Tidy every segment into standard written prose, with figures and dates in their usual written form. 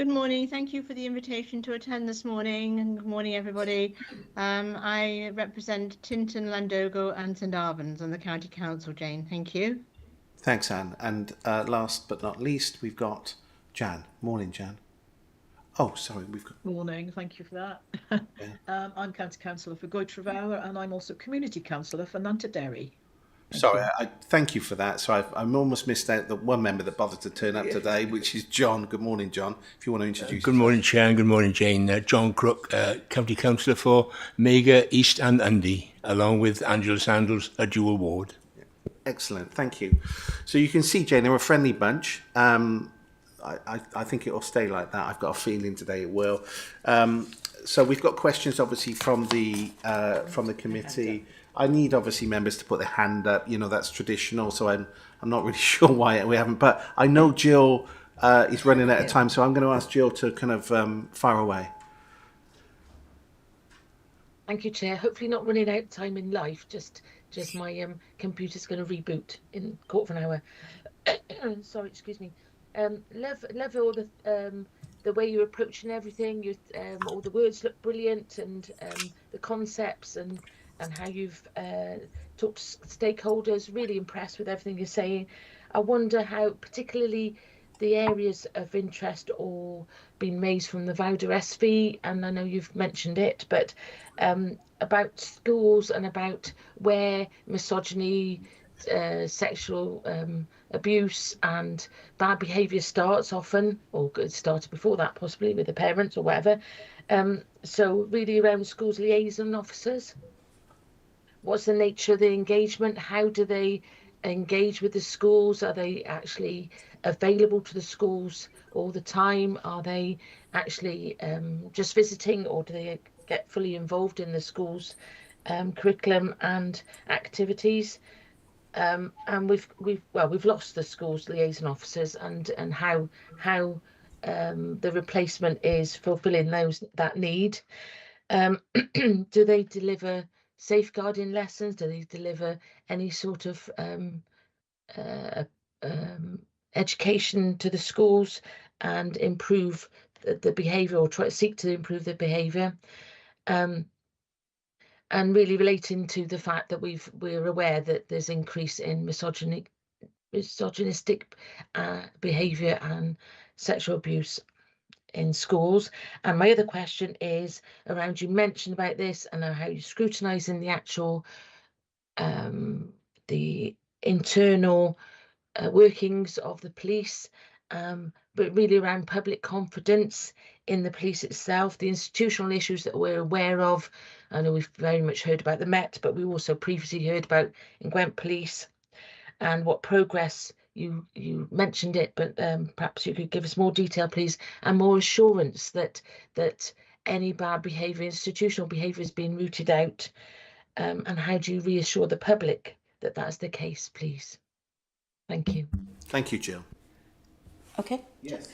Good morning. Thank you for the invitation to attend this morning, and good morning, everybody. I represent Tintern, Llandogo and St Albans on the County Council, Jane. Thank you. Thanks, Anne. And last but not least, we've got Jan. Morning, Jan. Oh, sorry, we've got... Morning, thank you for that. Yeah. I'm County Councillor for Goitrevauer and I'm also Community Councillor for Nantaderry. Sorry, I thank you for that. So I'm almost missed out the one member that bothered to turn up today, which is John. Good morning, John. If you want to introduce Good morning, Chair, and good morning, Jane. John Crook, County Councillor for Mega, East and Undy, along with Angela Sandals, a dual ward. Excellent, thank you. So you can see, Jane, they're a friendly bunch. I think it will stay like that. I've got a feeling today it will. So we've got questions, obviously, from the committee. I need obviously members to put their hand up. You know, that's traditional. So I'm not really sure why we haven't. But I know Jill is running out of time, so I'm going to ask Jill to kind of fire away. Thank you, Chair. Hopefully not running out of time in life. Just my computer's going to reboot in a quarter of an hour. Sorry, excuse me. Love all the way you're approaching everything. All the words look brilliant, and the concepts and how you've talked to stakeholders. Really impressed with everything you're saying. I wonder how, particularly, the areas of interest or been raised from the Vouder SV, and I know you've mentioned it, but about schools and about where misogyny, sexual abuse and bad behaviour starts often, or it started before that possibly with the parents or whatever. So really around schools liaison officers. What's the nature of the engagement? How do they engage with the schools? Are they actually available to the schools all the time? Are they actually just visiting, or do they get fully involved in the schools curriculum and activities? And we've lost the schools liaison officers, and how the replacement is fulfilling that need. Do they deliver safeguarding lessons? Do they deliver any sort of education to the schools and improve the behaviour, or seek to improve the behaviour? And really relating to the fact that we're aware that there's increase in misogynistic behaviour and sexual abuse in schools. And my other question is around, you mentioned about this and how you're scrutinising the actual the internal workings of the police, but really around public confidence in the police itself, the institutional issues that we're aware of. I know we've very much heard about the Met, but we also previously heard about in Gwent Police, and what progress you mentioned it, but perhaps you could give us more detail, please, and more assurance that any bad behaviour, institutional behaviour, is being rooted out, and how do you reassure the public that that's the case, please? Thank you. Thank you, Jill. Okay. Yes.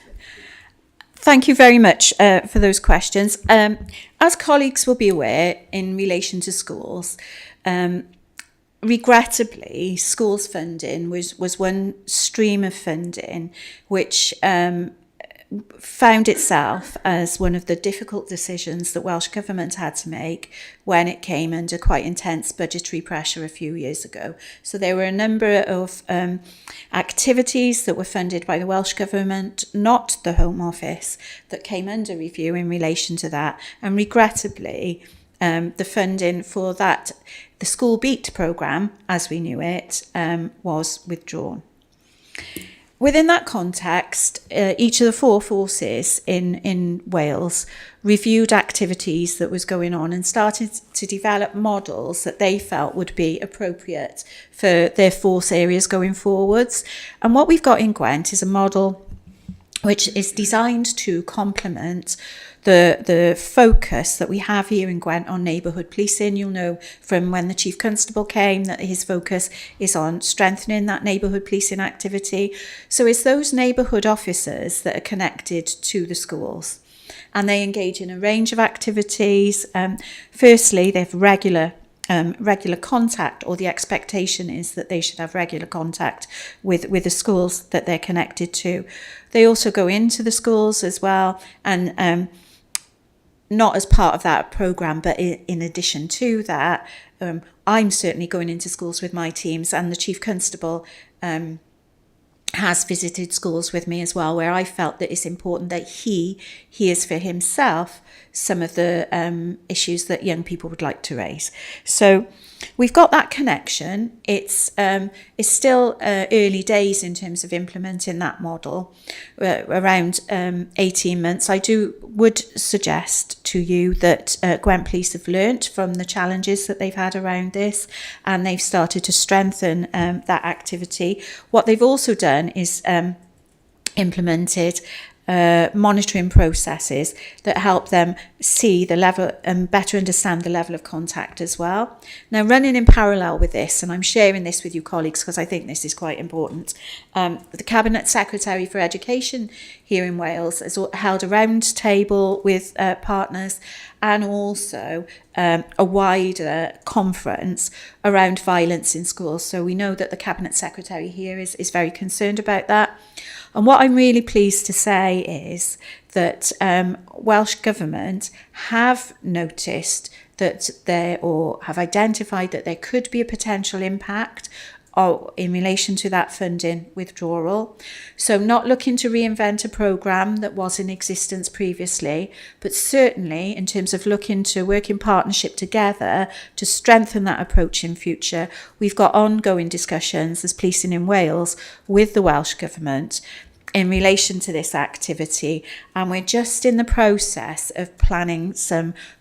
Thank you very much for those questions. As colleagues will be aware, in relation to schools, regrettably, schools funding was one stream of funding which found itself as one of the difficult decisions that Welsh Government had to make when it came under quite intense budgetary pressure a few years ago. So there were a number of activities that were funded by the Welsh Government, not the Home Office, that came under review in relation to that. And regrettably, the funding for that, the School Beat programme, as we knew it, was withdrawn. Within that context, each of the four forces in Wales reviewed activities that was going on and started to develop models that they felt would be appropriate for their force areas going forwards. And what we've got in Gwent is a model which is designed to complement the focus that we have here in Gwent on neighbourhood policing. You'll know from when the Chief Constable came that his focus is on strengthening that neighbourhood policing activity. So it's those neighbourhood officers that are connected to the schools, and they engage in a range of activities. Firstly, they have regular regular contact, or the expectation is that they should have regular contact with the schools that they're connected to. They also go into the schools as well, and not as part of that programme, but in addition to that, I'm certainly going into schools with my teams, and the Chief Constable has visited schools with me as well, where I felt that it's important that he hears for himself some of the issues that young people would like to raise. So we've got that connection. It's still early days in terms of implementing that model, around 18 months. I would suggest to you that Gwent Police have learnt from the challenges that they've had around this, and they've started to strengthen that activity. What they've also done is implemented monitoring processes that help them see the level and better understand the level of contact as well. Now, running in parallel with this, and I'm sharing this with you colleagues because I think this is quite important, the Cabinet Secretary for Education here in Wales has held a round table with partners, and also a wider conference around violence in schools. So we know that the Cabinet Secretary here is very concerned about that. And what I'm really pleased to say is that Welsh Government have noticed that have identified that there could be a potential impact in relation to that funding withdrawal. So not looking to reinvent a programme that was in existence previously, but certainly in terms of looking to work in partnership together to strengthen that approach in future. We've got ongoing discussions as Policing in Wales with the Welsh Government in relation to this activity, and we're just in the process of planning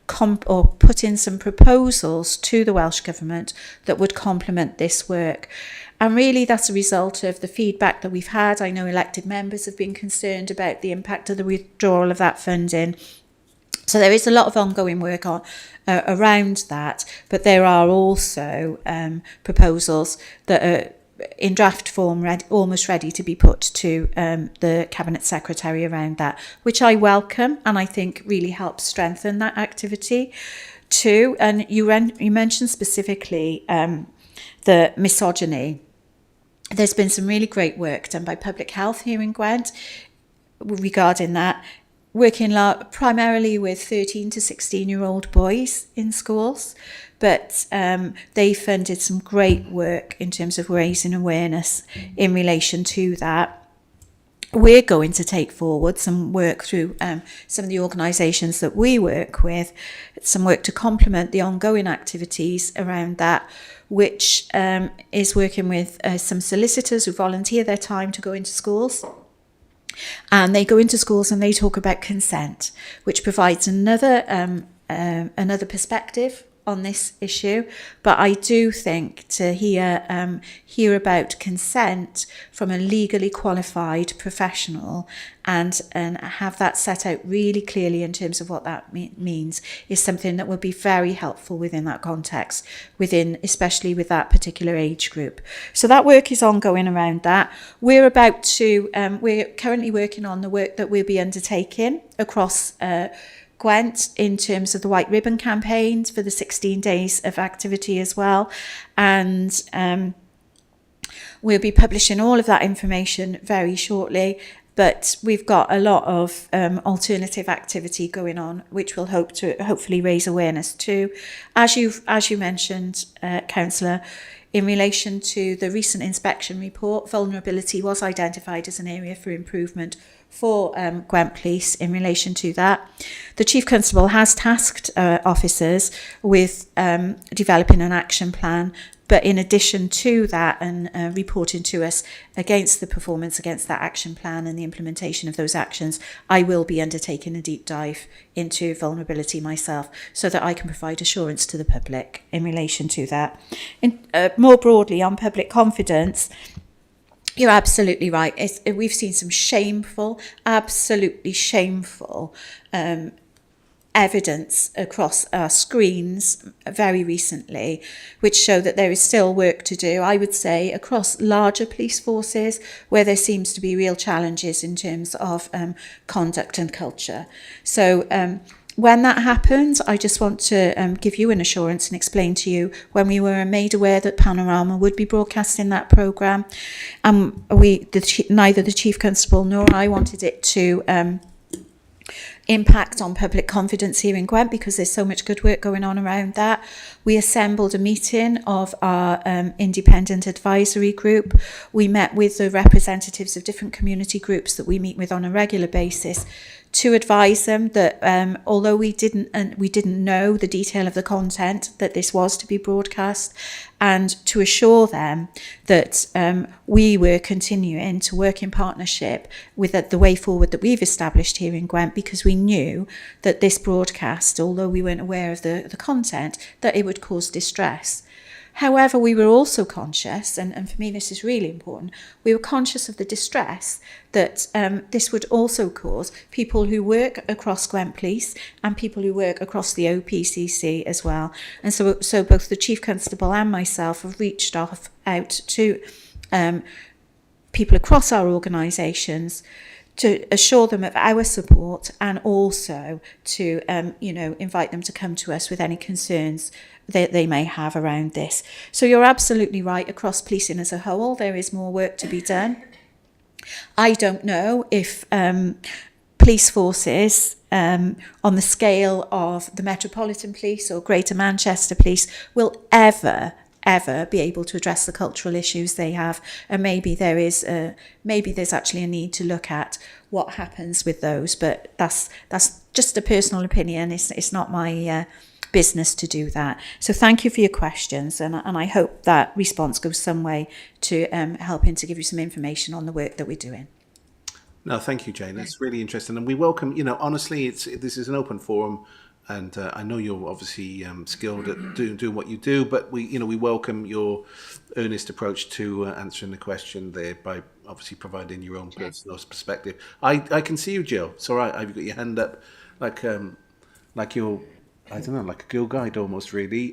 putting some proposals to the Welsh Government that would complement this work. And really that's a result of the feedback that we've had. I know elected members have been concerned about the impact of the withdrawal of that funding. So there is a lot of ongoing work around that, but there are also proposals that are in draft form, almost ready to be put to the Cabinet Secretary around that, which I welcome and I think really helps strengthen that activity too. And you mentioned specifically the misogyny. There's been some really great work done by Public Health here in Gwent regarding that, working primarily with 13 to 16-year-old boys in schools. But they funded some great work in terms of raising awareness in relation to that. We're going to take forward some work through some of the organisations that we work with, some work to complement the ongoing activities around that, which is working with some solicitors who volunteer their time to go into schools. And they go into schools and they talk about consent, which provides another perspective on this issue. But I do think to hear about consent from a legally qualified professional and have that set out really clearly in terms of what that means is something that would be very helpful within that context, especially with that particular age group. So that work is ongoing around that. We're currently working on the work that we'll be undertaking across Gwent in terms of the White Ribbon campaigns for the 16 days of activity as well. And we'll be publishing all of that information very shortly. But we've got a lot of alternative activity going on, which will hopefully raise awareness too. As you mentioned, Councillor, in relation to the recent inspection report, vulnerability was identified as an area for improvement for Gwent Police in relation to that. The Chief Constable has tasked officers with developing an action plan, but in addition to that and reporting to us against the performance against that action plan and the implementation of those actions, I will be undertaking a deep dive into vulnerability myself so that I can provide assurance to the public in relation to that. More broadly on public confidence, you're absolutely right. We've seen some absolutely shameful evidence across our screens very recently, which show that there is still work to do, I would say, across larger police forces where there seems to be real challenges in terms of conduct and culture. So when that happened, I just want to give you an assurance and explain to you when we were made aware that Panorama would be broadcasting that programme. Neither the Chief Constable nor I wanted it to impact on public confidence here in Gwent, because there's so much good work going on around that. We assembled a meeting of our independent advisory group. We met with the representatives of different community groups that we meet with on a regular basis to advise them that although we didn't know the detail of the content that this was to be broadcast, and to assure them that we were continuing to work in partnership with the way forward that we've established here in Gwent, because we knew that this broadcast, although we weren't aware of the content, that it would cause distress. However, we were also conscious, and for me this is really important, we were conscious of the distress that this would also cause people who work across Gwent Police and people who work across the OPCC as well. And so both the Chief Constable and myself have reached out to people across our organisations to assure them of our support, and also to invite them to come to us with any concerns that they may have around this. So you're absolutely right, across policing as a whole there is more work to be done. I don't know if police forces on the scale of the Metropolitan Police or Greater Manchester Police will ever be able to address the cultural issues they have, and maybe there's actually a need to look at what happens with those, but that's just a personal opinion. It's not my business to do that. So thank you for your questions, and I hope that response goes some way to helping to give you some information on the work that we're doing. No, thank you, Jane. It's really interesting, and we welcome. Honestly, this is an open forum, and I know you're obviously skilled at doing what you do, but we welcome your earnest approach to answering the question there by obviously providing your own personal perspective. I can see you, Jill. It's all right. You've got your hand up, like you're, I don't know, like a girl guide almost, really.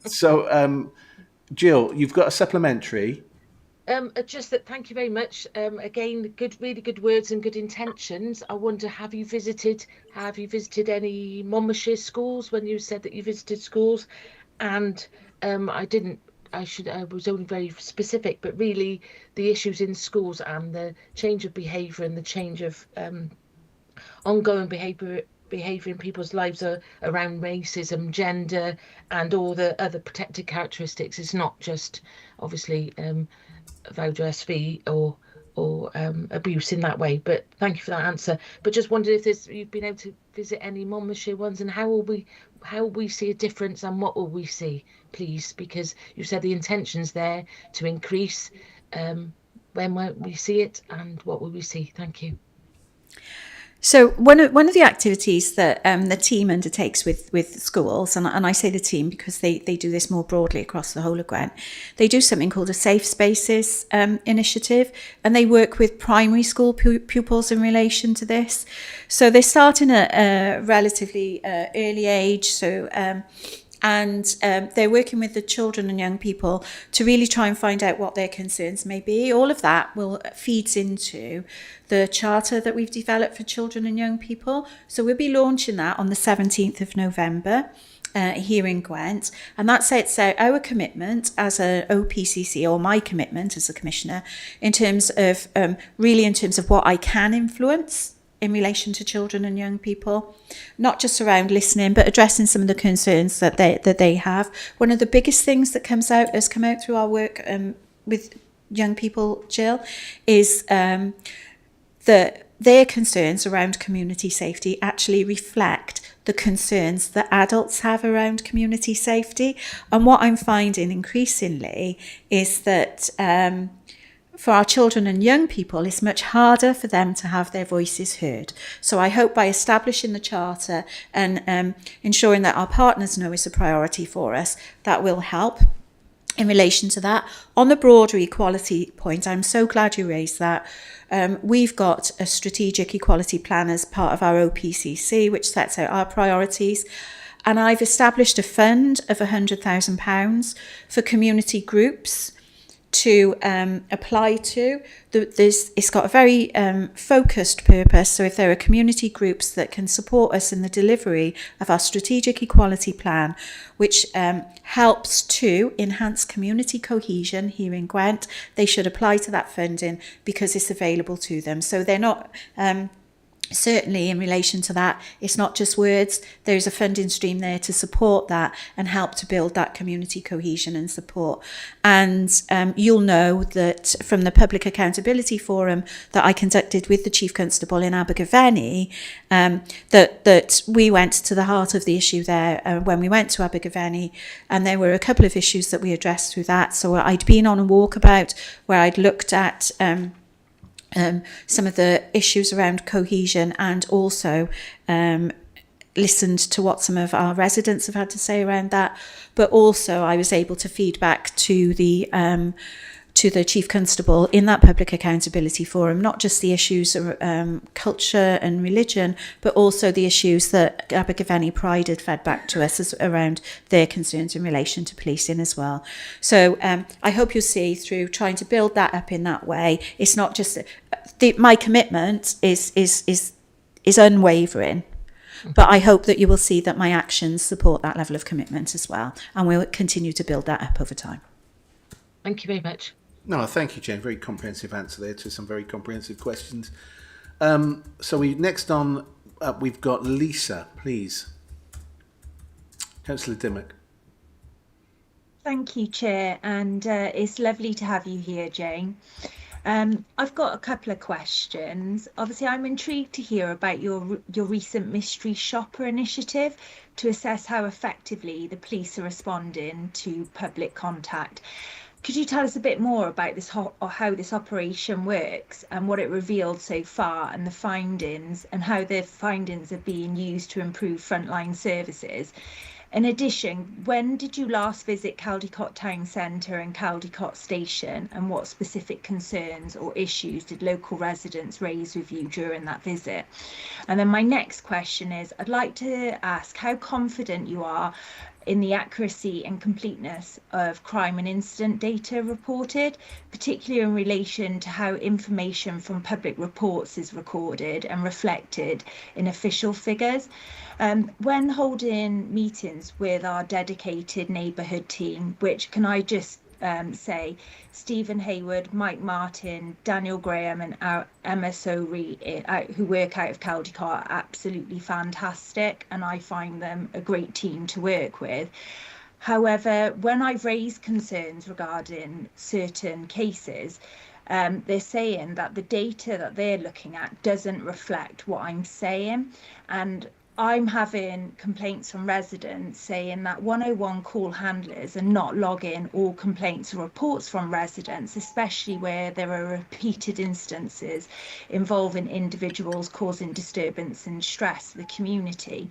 So, Jill, you've got a supplementary. Just that, thank you very much. Again, really good words and good intentions. I wonder, have you visited any Monmouthshire schools when you said that you visited schools? And I was only very specific, but really the issues in schools and the change of behaviour and the change of ongoing behaviour in people's lives around racism, gender, and all the other protected characteristics. It's not just obviously voucher SV or abuse in that way. But thank you for that answer. But just wondered if you've been able to visit any Monmouthshire ones, and how will we see a difference, and what will we see, please? Because you said the intention's there to increase. When might we see it, and what will we see? Thank you. So one of the activities that the team undertakes with schools, and I say the team because they do this more broadly across the whole of Gwent, they do something called a Safe Spaces initiative, and they work with primary school pupils in relation to this. So they start in a relatively early age, and they're working with the children and young people to really try and find out what their concerns may be. All of that feeds into the charter that we've developed for children and young people. So we'll be launching that on the 17th of November here in Gwent. And that sets out our commitment as an OPCC, or my commitment as a commissioner, in terms of what I can influence in relation to children and young people, not just around listening, but addressing some of the concerns that they have. One of the biggest things that has come out through our work with young people, Jill, is that their concerns around community safety actually reflect the concerns that adults have around community safety. And what I'm finding increasingly is that for our children and young people, it's much harder for them to have their voices heard. So I hope by establishing the charter and ensuring that our partners know it's a priority for us, that will help in relation to that. On the broader equality point, I'm so glad you raised that. We've got a strategic equality plan as part of our OPCC, which sets out our priorities. And I've established a fund of £100,000 for community groups to apply to. It's got a very focused purpose. So if there are community groups that can support us in the delivery of our strategic equality plan, which helps to enhance community cohesion here in Gwent, they should apply to that funding because it's available to them. So they're not... certainly in relation to that, it's not just words. There's a funding stream there to support that and help to build that community cohesion and support. And you'll know that from the Public Accountability Forum that I conducted with the Chief Constable in Abergavenny, that we went to the heart of the issue there when we went to Abergavenny, and there were a couple of issues that we addressed through that. So I'd been on a walkabout where I'd looked at some of the issues around cohesion and also listened to what some of our residents have had to say around that. But also I was able to feed back to the Chief Constable in that Public Accountability Forum, not just the issues of culture and religion, but also the issues that Abergavenny Pride had fed back to us around their concerns in relation to policing as well. So I hope you'll see through trying to build that up in that way, it's not just... my commitment is unwavering, but I hope that you will see that my actions support that level of commitment as well, and we'll continue to build that up over time. Thank you very much. No, thank you, Jane. Very comprehensive answer there to some very comprehensive questions. So next on, we've got Lisa, please. Councillor Dimmock. Thank you, Chair, and it's lovely to have you here, Jane. I've got a couple of questions. Obviously, I'm intrigued to hear about your recent mystery shopper initiative to assess how effectively the police are responding to public contact. Could you tell us a bit more about this, or how this operation works and what it revealed so far, and the findings, and how the findings are being used to improve frontline services? In addition, when did you last visit Caldicot Town Centre and Caldicot Station, and what specific concerns or issues did local residents raise with you during that visit? And then my next question is, I'd like to ask how confident you are in the accuracy and completeness of crime and incident data reported, particularly in relation to how information from public reports is recorded and reflected in official figures. When holding meetings with our dedicated neighbourhood team, which can I just say, Stephen Hayward, Mike Martin, Daniel Graham and Emma Sowry, who work out of Caldicot, are absolutely fantastic, and I find them a great team to work with. However, when I've raised concerns regarding certain cases, they're saying that the data that they're looking at doesn't reflect what I'm saying, and I'm having complaints from residents saying that 101 call handlers are not logging all complaints or reports from residents, especially where there are repeated instances involving individuals causing disturbance and stress to the community.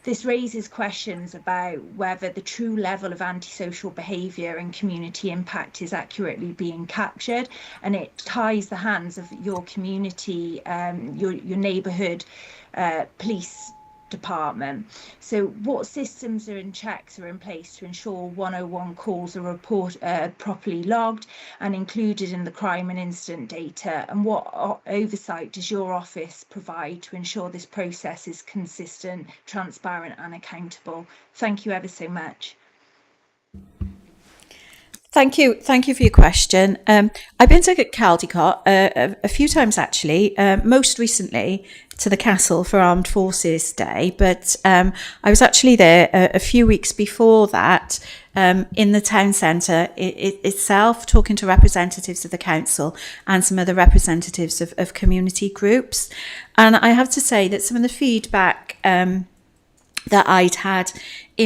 This raises questions about whether the true level of antisocial behaviour and community impact is accurately being captured, and it ties the hands of your community, your neighbourhood police department. So what systems are in checks are in place to ensure 101 calls are properly logged and included in the crime and incident data, and what oversight does your office provide to ensure this process is consistent, transparent and accountable? Thank you ever so much. Thank you for your question. I've been to Caldicot a few times actually, most recently to the castle for Armed Forces Day, but I was actually there a few weeks before that in the town centre itself, talking to representatives of the council and some other representatives of community groups. And I have to say that some of the feedback that I'd had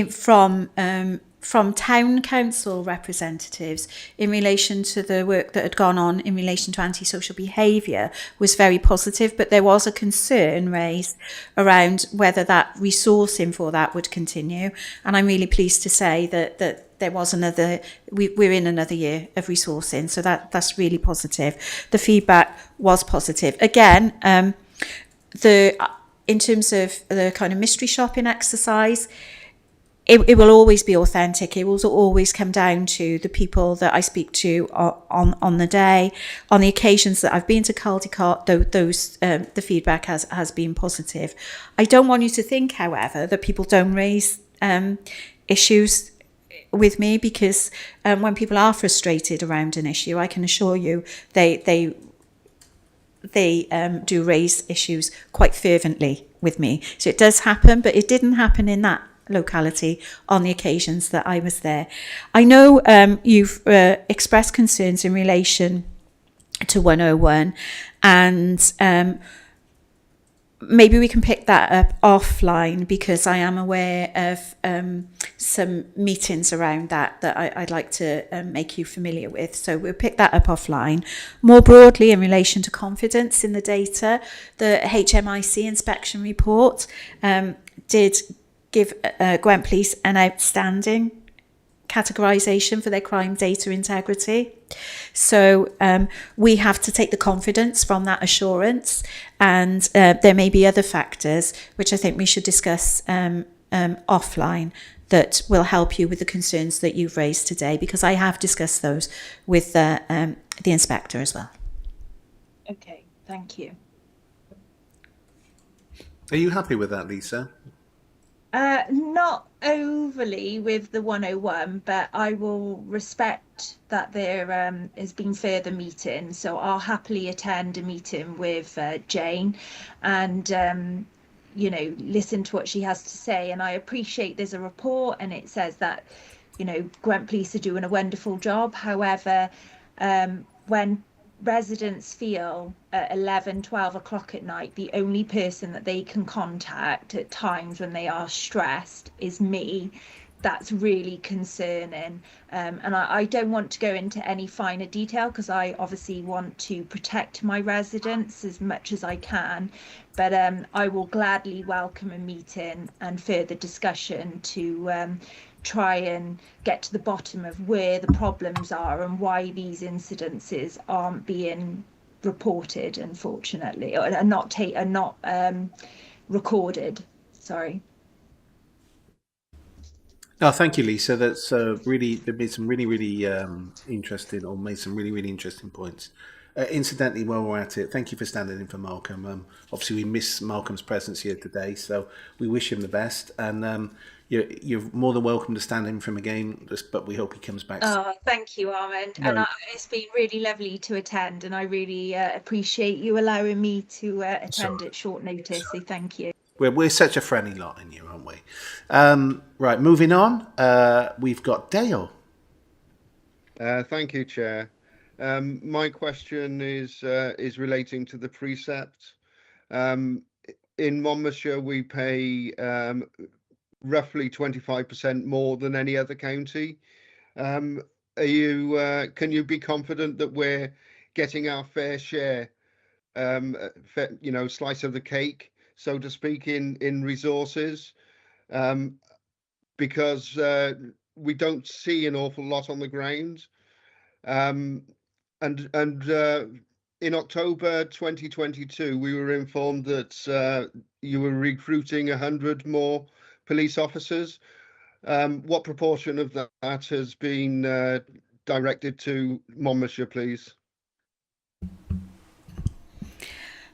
from town council representatives in relation to the work that had gone on in relation to antisocial behaviour was very positive, but there was a concern raised around whether that resourcing for that would continue. And I'm really pleased to say that there was we're in another year of resourcing, so that's really positive. The feedback was positive. Again, in terms of the kind of mystery shopping exercise, it will always be authentic. It will always come down to the people that I speak to on the day. On the occasions that I've been to Caldicot, those the feedback has been positive. I don't want you to think, however, that people don't raise issues with me, because when people are frustrated around an issue, I can assure you they do raise issues quite fervently with me. So it does happen, but it didn't happen in that locality on the occasions that I was there. I know you've expressed concerns in relation to 101, and maybe we can pick that up offline, because I am aware of some meetings around that I'd like to make you familiar with. So we'll pick that up offline. More broadly, in relation to confidence in the data, the HMIC inspection report did give Gwent Police an outstanding categorisation for their crime data integrity. So we have to take the confidence from that assurance, and there may be other factors which I think we should discuss offline that will help you with the concerns that you've raised today, because I have discussed those with the inspector as well. Okay, thank you. Are you happy with that, Lisa? Not overly with the 101, but I will respect that there has been further meetings, so I'll happily attend a meeting with Jane and listen to what she has to say. And I appreciate there's a report and it says that Gwent Police are doing a wonderful job. However, when residents feel at 11-12 o'clock at night the only person that they can contact at times when they are stressed is me, that's really concerning. And I don't want to go into any finer detail, because I obviously want to protect my residents as much as I can, but I will gladly welcome a meeting and further discussion to try and get to the bottom of where the problems are and why these incidences aren't being reported, unfortunately, or are not recorded. Sorry. No, thank you, Lisa. That's really, there made some really interesting, or made some really interesting points. Incidentally, while we're at it, thank you for standing in for Malcolm. Obviously, we miss Malcolm's presence here today, so we wish him the best. And you're more than welcome to stand in for him again, but we hope he comes back. Oh, thank you, Armand. No. And it's been really lovely to attend, and I really appreciate you allowing me to attend at short notice. So thank you. We're such a friendly lot in here, aren't we? Right, moving on. We've got Dale. Thank you, Chair. My question is relating to the precept. In Monmouthshire, we pay roughly 25% more than any other county. Can you be confident that we're getting our fair share, slice of the cake, so to speak, in resources? Because we don't see an awful lot on the ground. And in October 2022, we were informed that you were recruiting 100 more police officers. What proportion of that has been directed to Monmouthshire, please?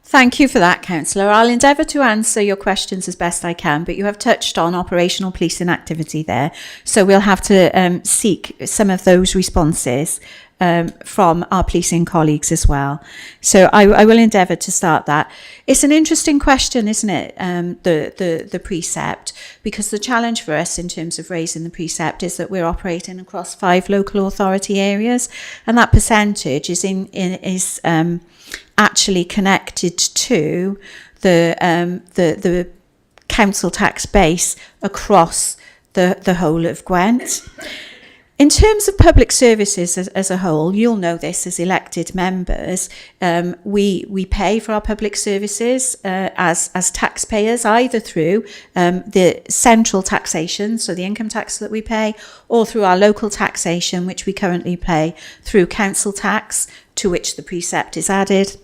Thank you for that, Councillor. I'll endeavour to answer your questions as best I can, but you have touched on operational policing activity there, so we'll have to seek some of those responses from our policing colleagues as well. So I will endeavour to start that. It's an interesting question, isn't it, the precept, because the challenge for us in terms of raising the precept is that we're operating across 5 local authority areas, and that percentage is actually connected to the council tax base across the whole of Gwent. In terms of public services as a whole, you'll know this as elected members, we pay for our public services as taxpayers, either through the central taxation, so the income tax that we pay, or through our local taxation, which we currently pay through council tax, to which the precept is added.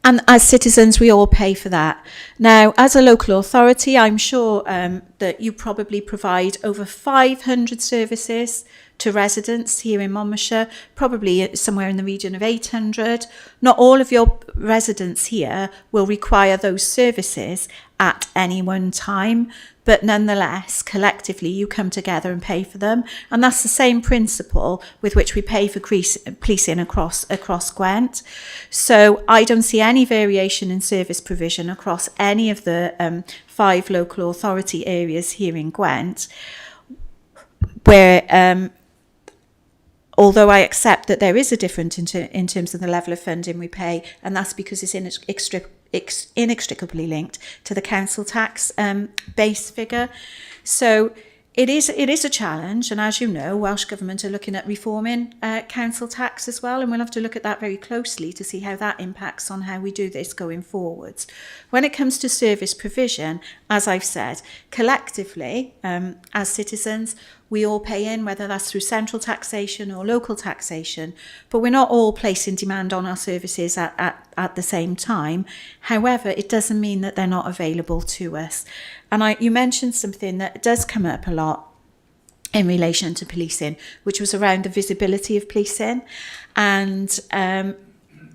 And as citizens, we all pay for that. Now, as a local authority, I'm sure that you probably provide over 500 services to residents here in Monmouthshire, probably somewhere in the region of 800. Not all of your residents here will require those services at any one time, but nonetheless, collectively, you come together and pay for them. And that's the same principle with which we pay for policing across Gwent. So I don't see any variation in service provision across any of the 5 local authority areas here in Gwent, where although I accept that there is a difference in terms of the level of funding we pay, and that's because it's inextricably linked to the council tax base figure. So it is a challenge, and as you know, Welsh Government are looking at reforming council tax as well, and we'll have to look at that very closely to see how that impacts on how we do this going forwards. When it comes to service provision, as I've said, collectively, as citizens, we all pay in, whether that's through central taxation or local taxation, but we're not all placing demand on our services at the same time. However, it doesn't mean that they're not available to us. And you mentioned something that does come up a lot in relation to policing, which was around the visibility of policing. And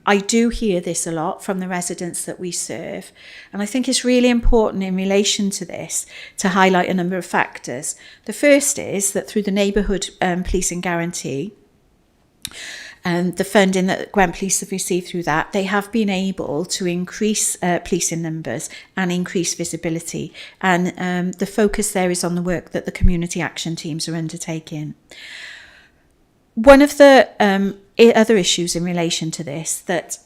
I do hear this a lot from the residents that we serve. And I think it's really important in relation to this to highlight a number of factors. The first is that through the neighbourhood policing guarantee, and the funding that Gwent Police have received through that, they have been able to increase policing numbers and increase visibility. And the focus there is on the work that the community action teams are undertaking. One of the other issues in relation to this that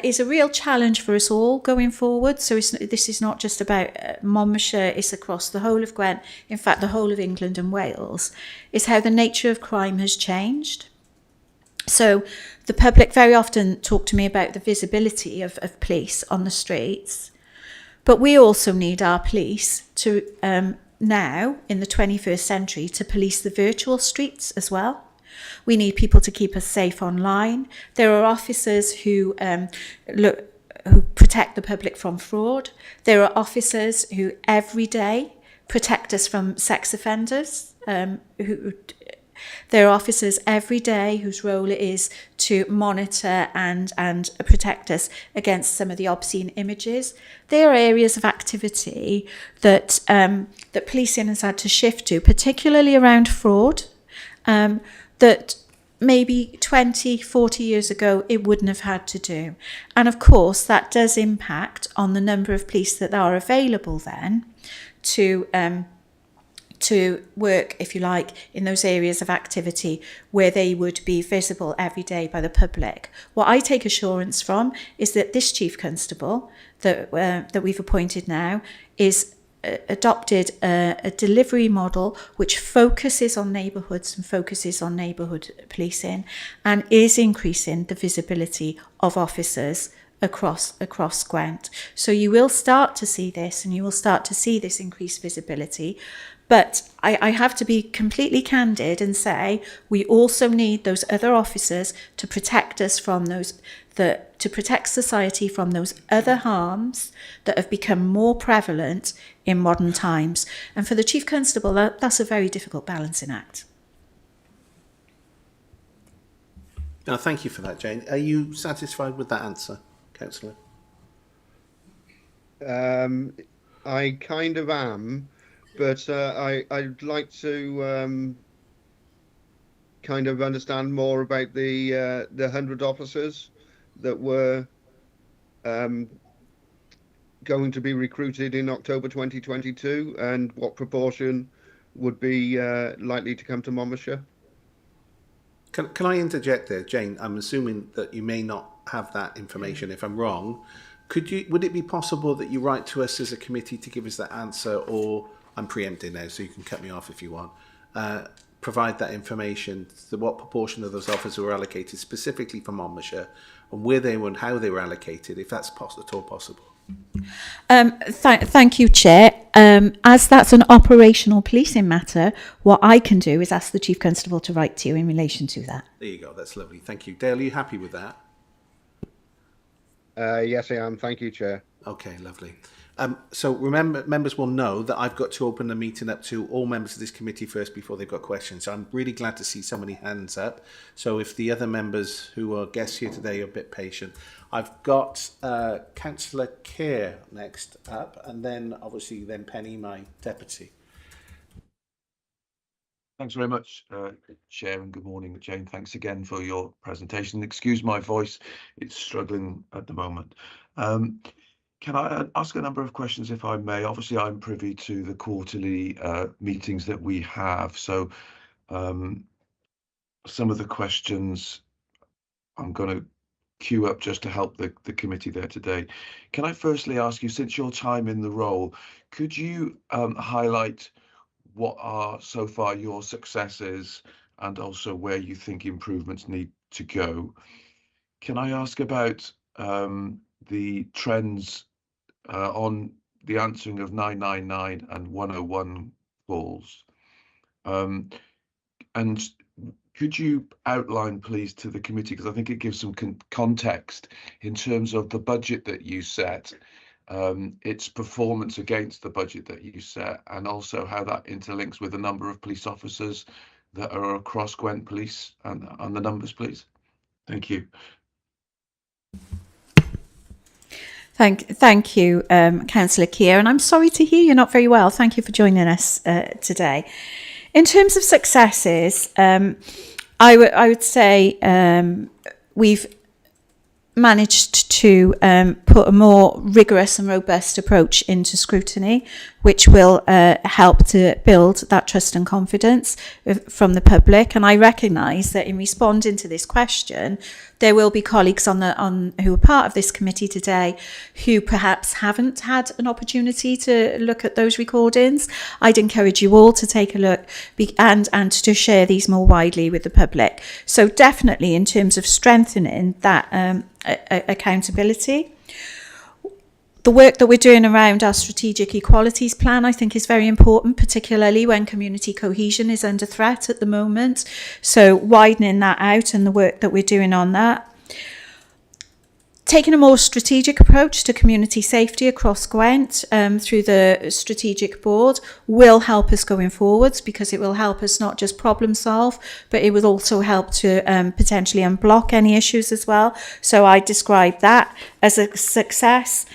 is a real challenge for us all going forward. So this is not just about Monmouthshire, it's across the whole of Gwent, in fact the whole of England and Wales, is how the nature of crime has changed. So the public very often talk to me about the visibility of police on the streets, but we also need our police to now in the 21st century to police the virtual streets as well. We need people to keep us safe online. There are officers who protect the public from fraud. There are officers who every day protect us from sex offenders. There are officers every day whose role it is to monitor and protect us against some of the obscene images. They are areas of activity that policing has had to shift to, particularly around fraud. That maybe 20, 40 years ago, it wouldn't have had to do. And of course, that does impact on the number of police that are available then to work, if you like, in those areas of activity where they would be visible every day by the public. What I take assurance from is that this Chief Constable that we've appointed now is adopted a delivery model which focuses on neighbourhoods and focuses on neighbourhood policing and is increasing the visibility of officers across Gwent. So you will start to see this and you will start to see this increased visibility. But I have to be completely candid and say we also need those other officers to protect us from to protect society from those other harms that have become more prevalent in modern times. And for the Chief Constable, that's a very difficult balancing act. No, thank you for that, Jane. Are you satisfied with that answer, Councillor? I kind of am, but I'd like to kind of understand more about the 100 officers that were going to be recruited in October 2022 and what proportion would be likely to come to Monmouthshire. Can I interject there, Jane? I'm assuming that you may not have that information. If I'm wrong, would it be possible that you write to us as a committee to give us that answer, or I'm preempting now, so you can cut me off if you want. Provide that information, what proportion of those officers were allocated specifically for Monmouthshire, and where they were and how they were allocated, if that's at all possible. Thank you, Chair. As that's an operational policing matter, what I can do is ask the Chief Constable to write to you in relation to that. There you go. That's lovely. Thank you. Dale, are you happy with that? Yes, I am. Thank you, Chair. Okay, lovely. So remember, members will know that I've got to open the meeting up to all members of this committee first before they've got questions. So I'm really glad to see so many hands up. So if the other members who are guests here today are a bit patient. I've got Councillor Keir next up, and then obviously then Penny, my deputy. Thanks very much, Chair, and good morning, Jane. Thanks again for your presentation. Excuse my voice, it's struggling at the moment. Can I ask a number of questions, if I may? Obviously, I'm privy to the quarterly meetings that we have, so some of the questions I'm going to queue up just to help the committee there today. Can I firstly ask you, since your time in the role, could you highlight what are so far your successes and also where you think improvements need to go? Can I ask about the trends on the answering of 999 and 101 calls? And could you outline, please, to the committee, because I think it gives some context in terms of the budget that you set, its performance against the budget that you set, and also how that interlinks with the number of police officers that are across Gwent Police and the numbers, please. Thank you. Thank you, Councillor Keir, and I'm sorry to hear you're not very well. Thank you for joining us today. In terms of successes, I would say we've managed to put a more rigorous and robust approach into scrutiny, which will help to build that trust and confidence from the public. And I recognise that in responding to this question, there will be colleagues who are part of this committee today who perhaps haven't had an opportunity to look at those recordings. I'd encourage you all to take a look and to share these more widely with the public. So definitely in terms of strengthening that accountability. The work that we're doing around our strategic equalities plan, I think, is very important, particularly when community cohesion is under threat at the moment. So widening that out and the work that we're doing on that. Taking a more strategic approach to community safety across Gwent through the strategic board will help us going forwards, because it will help us not just problem solve, but it will also help to potentially unblock any issues as well. So I describe that as a success.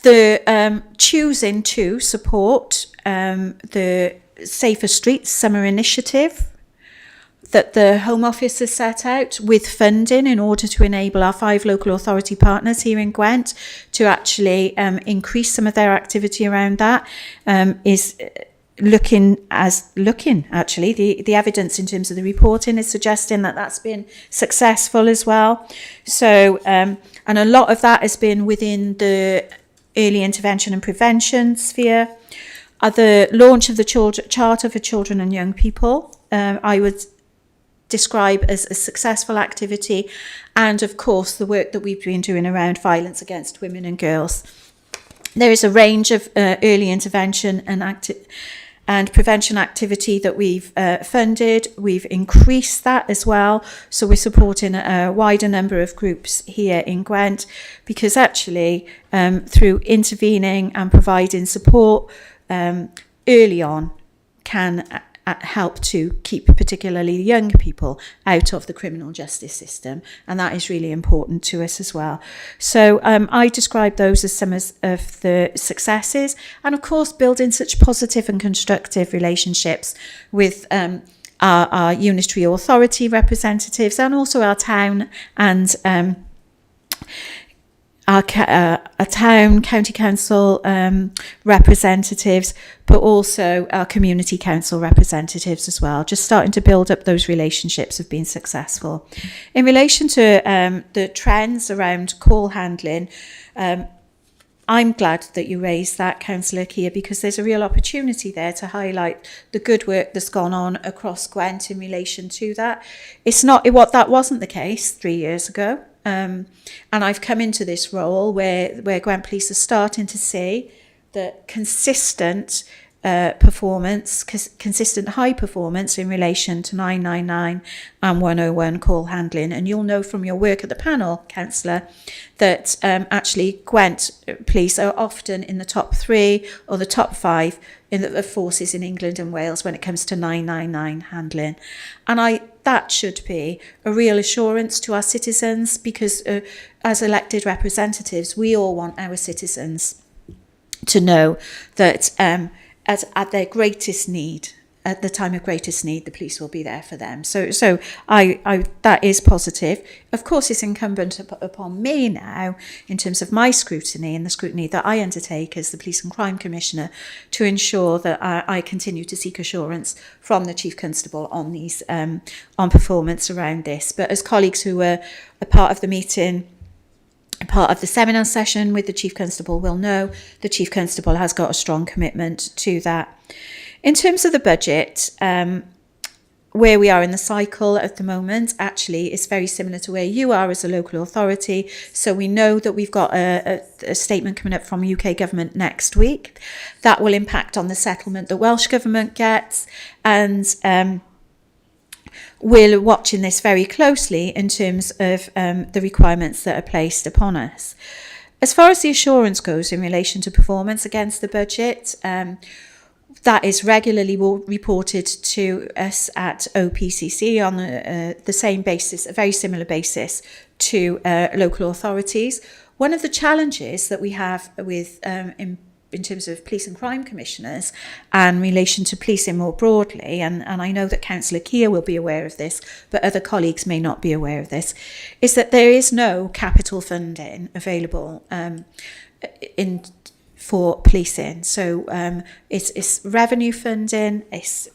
The choosing to support the Safer Streets Summer Initiative that the Home Office has set out with funding in order to enable our 5 local authority partners here in Gwent to actually increase some of their activity around that is looking actually. The evidence in terms of the reporting is suggesting that that's been successful as well. So and a lot of that has been within the early intervention and prevention sphere. The launch of the Charter for Children and Young People, I would describe as a successful activity, and of course the work that we've been doing around violence against women and girls. There is a range of early intervention and prevention activity that we've funded. We've increased that as well. So we're supporting a wider number of groups here in Gwent, because actually through intervening and providing support early on can help to keep particularly young people out of the criminal justice system, and that is really important to us as well. So I describe those as some of the successes, and of course building such positive and constructive relationships with our unitary authority representatives, and also our town and our town, county council representatives, but also our community council representatives as well. Just starting to build up those relationships have been successful. In relation to the trends around call handling, I'm glad that you raised that, Councillor Keir, because there's a real opportunity there to highlight the good work that's gone on across Gwent in relation to that. That wasn't the case 3 years ago. And I've come into this role where Gwent Police are starting to see that consistent performance, consistent high performance in relation to 999 and 101 call handling. And you'll know from your work at the panel, Councillor, that actually Gwent police are often in the top 3 or the top 5 in the forces in England and Wales when it comes to 999 handling. And that should be a real assurance to our citizens, because as elected representatives, we all want our citizens to know that at their greatest need, at the time of greatest need, the police will be there for them. So that is positive. Of course, it's incumbent upon me now, in terms of my scrutiny and the scrutiny that I undertake as the Police and Crime Commissioner, to ensure that I continue to seek assurance from the Chief Constable on these on performance around this. But as colleagues who were a part of the meeting, part of the seminar session with the Chief Constable will know, the Chief Constable has got a strong commitment to that. In terms of the budget, where we are in the cycle at the moment, actually is very similar to where you are as a local authority. So we know that we've got a statement coming up from UK Government next week. That will impact on the settlement the Welsh Government gets, and we're watching this very closely in terms of the requirements that are placed upon us. As far as the assurance goes in relation to performance against the budget, that is regularly reported to us at OPCC on the same basis, a very similar basis to local authorities. One of the challenges that we have with in terms of police and crime commissioners and in relation to policing more broadly, and I know that Councillor Keir will be aware of this, but other colleagues may not be aware of this, is that there is no capital funding available for policing. So it's revenue funding. It's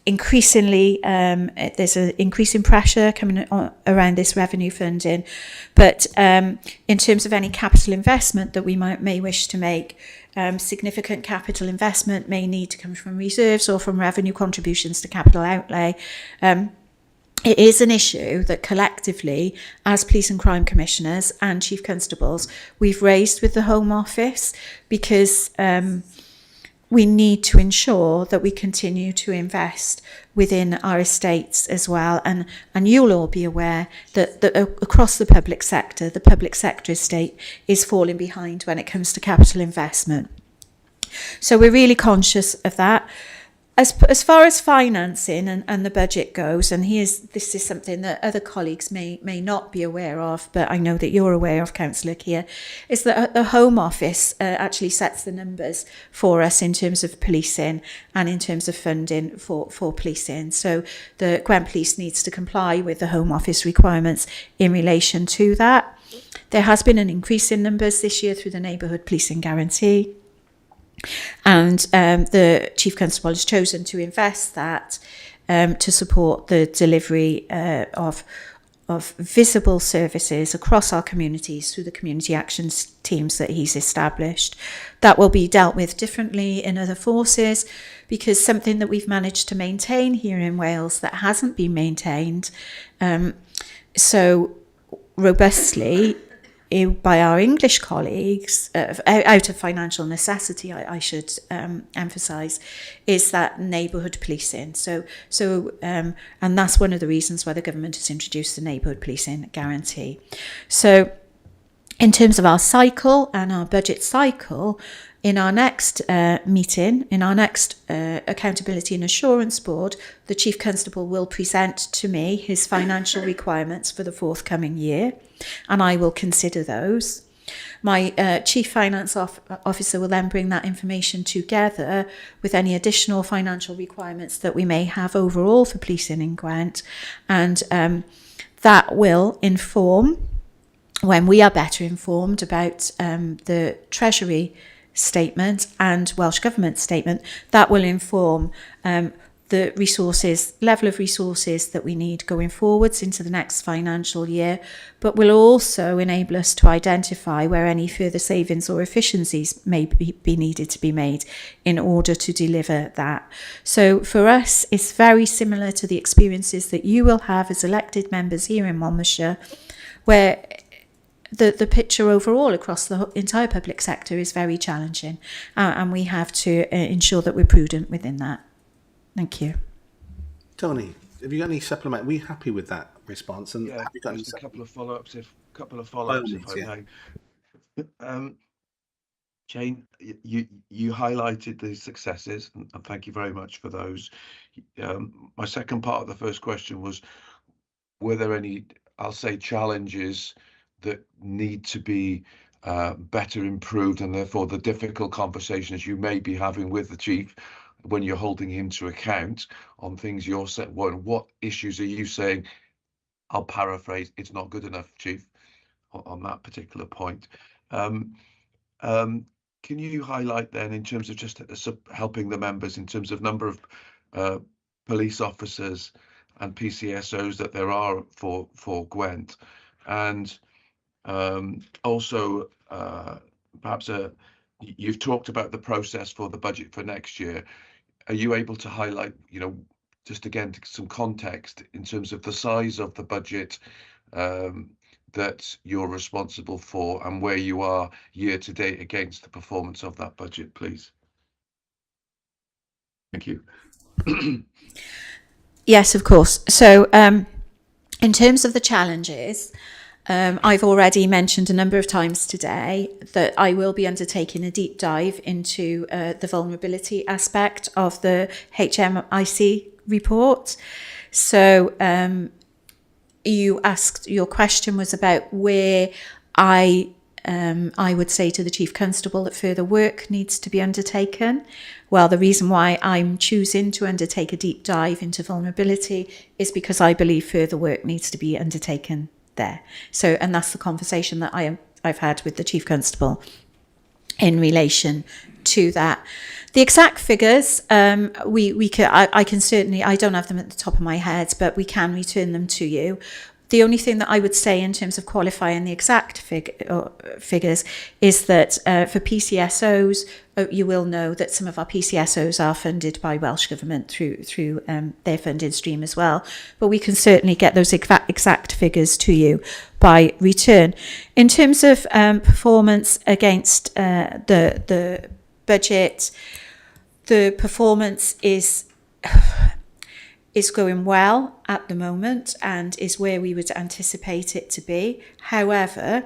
increasingly there's an increasing pressure coming around this revenue funding, but in terms of any capital investment that we may wish to make, significant capital investment may need to come from reserves or from revenue contributions to capital outlay. It is an issue that collectively, as Police and Crime Commissioners and Chief Constables, we've raised with the Home Office, because we need to ensure that we continue to invest within our estates as well. And you'll all be aware that across the public sector estate is falling behind when it comes to capital investment. So we're really conscious of that. As far as financing and the budget goes, and this is something that other colleagues may not be aware of, but I know that you're aware of, Councillor Keir, is that the Home Office actually sets the numbers for us in terms of policing and in terms of funding for policing. So the Gwent Police needs to comply with the Home Office requirements in relation to that. There has been an increase in numbers this year through the Neighbourhood Policing Guarantee. And the Chief Constable has chosen to invest that to support the delivery of visible services across our communities through the community actions teams that he's established. That will be dealt with differently in other forces, because something that we've managed to maintain here in Wales that hasn't been maintained so robustly by our English colleagues, out of financial necessity, I should emphasise, is that neighbourhood policing. So, and that's one of the reasons why the government has introduced the neighbourhood policing guarantee. So, in terms of our cycle and our budget cycle, in our next meeting, in our next Accountability and Assurance Board, the Chief Constable will present to me his financial requirements for the forthcoming year, and I will consider those. My Chief Finance Officer will then bring that information together with any additional financial requirements that we may have overall for policing in Gwent, and that will inform, when we are better informed about the Treasury statement and Welsh Government statement, that will inform the level of resources that we need going forwards into the next financial year, but will also enable us to identify where any further savings or efficiencies may be needed to be made in order to deliver that. So for us, it's very similar to the experiences that you will have as elected members here in Monmouthshire, where the picture overall across the entire public sector is very challenging, and we have to ensure that we're prudent within that. Thank you. Tony, have you got any supplement? Were you happy with that response? And Yeah, have you got just any a couple of follow-ups, if yeah. I may. Jane, you highlighted the successes, and thank you very much for those. My second part of the first question was, were there any, I'll say, challenges that need to be better improved, and therefore the difficult conversations you may be having with the chief when you're holding him to account on things you're saying? What issues are you saying? I'll paraphrase, it's not good enough, chief, on that particular point. Can you highlight then, in terms of just helping the members, in terms of number of police officers and PCSOs that there are for Gwent, and also perhaps you've talked about the process for the budget for next year. Are you able to highlight, just again some context in terms of the size of the budget that you're responsible for, and where you are year to date against the performance of that budget, please? Thank you. Yes, of course. So in terms of the challenges, I've already mentioned a number of times today that I will be undertaking a deep dive into the vulnerability aspect of the HMIC report. So your question was about where I would say to the Chief Constable that further work needs to be undertaken. Well, the reason why I'm choosing to undertake a deep dive into vulnerability is because I believe further work needs to be undertaken there. So, and that's the conversation that I've had with the Chief Constable in relation to that. The exact figures, I can certainly, I don't have them at the top of my head, but we can return them to you. The only thing that I would say in terms of qualifying the exact figures is that for PCSOs, you will know that some of our PCSOs are funded by Welsh Government through their funding stream as well. But we can certainly get those exact figures to you by return. In terms of performance against the budget, the performance is going well at the moment and is where we would anticipate it to be. However,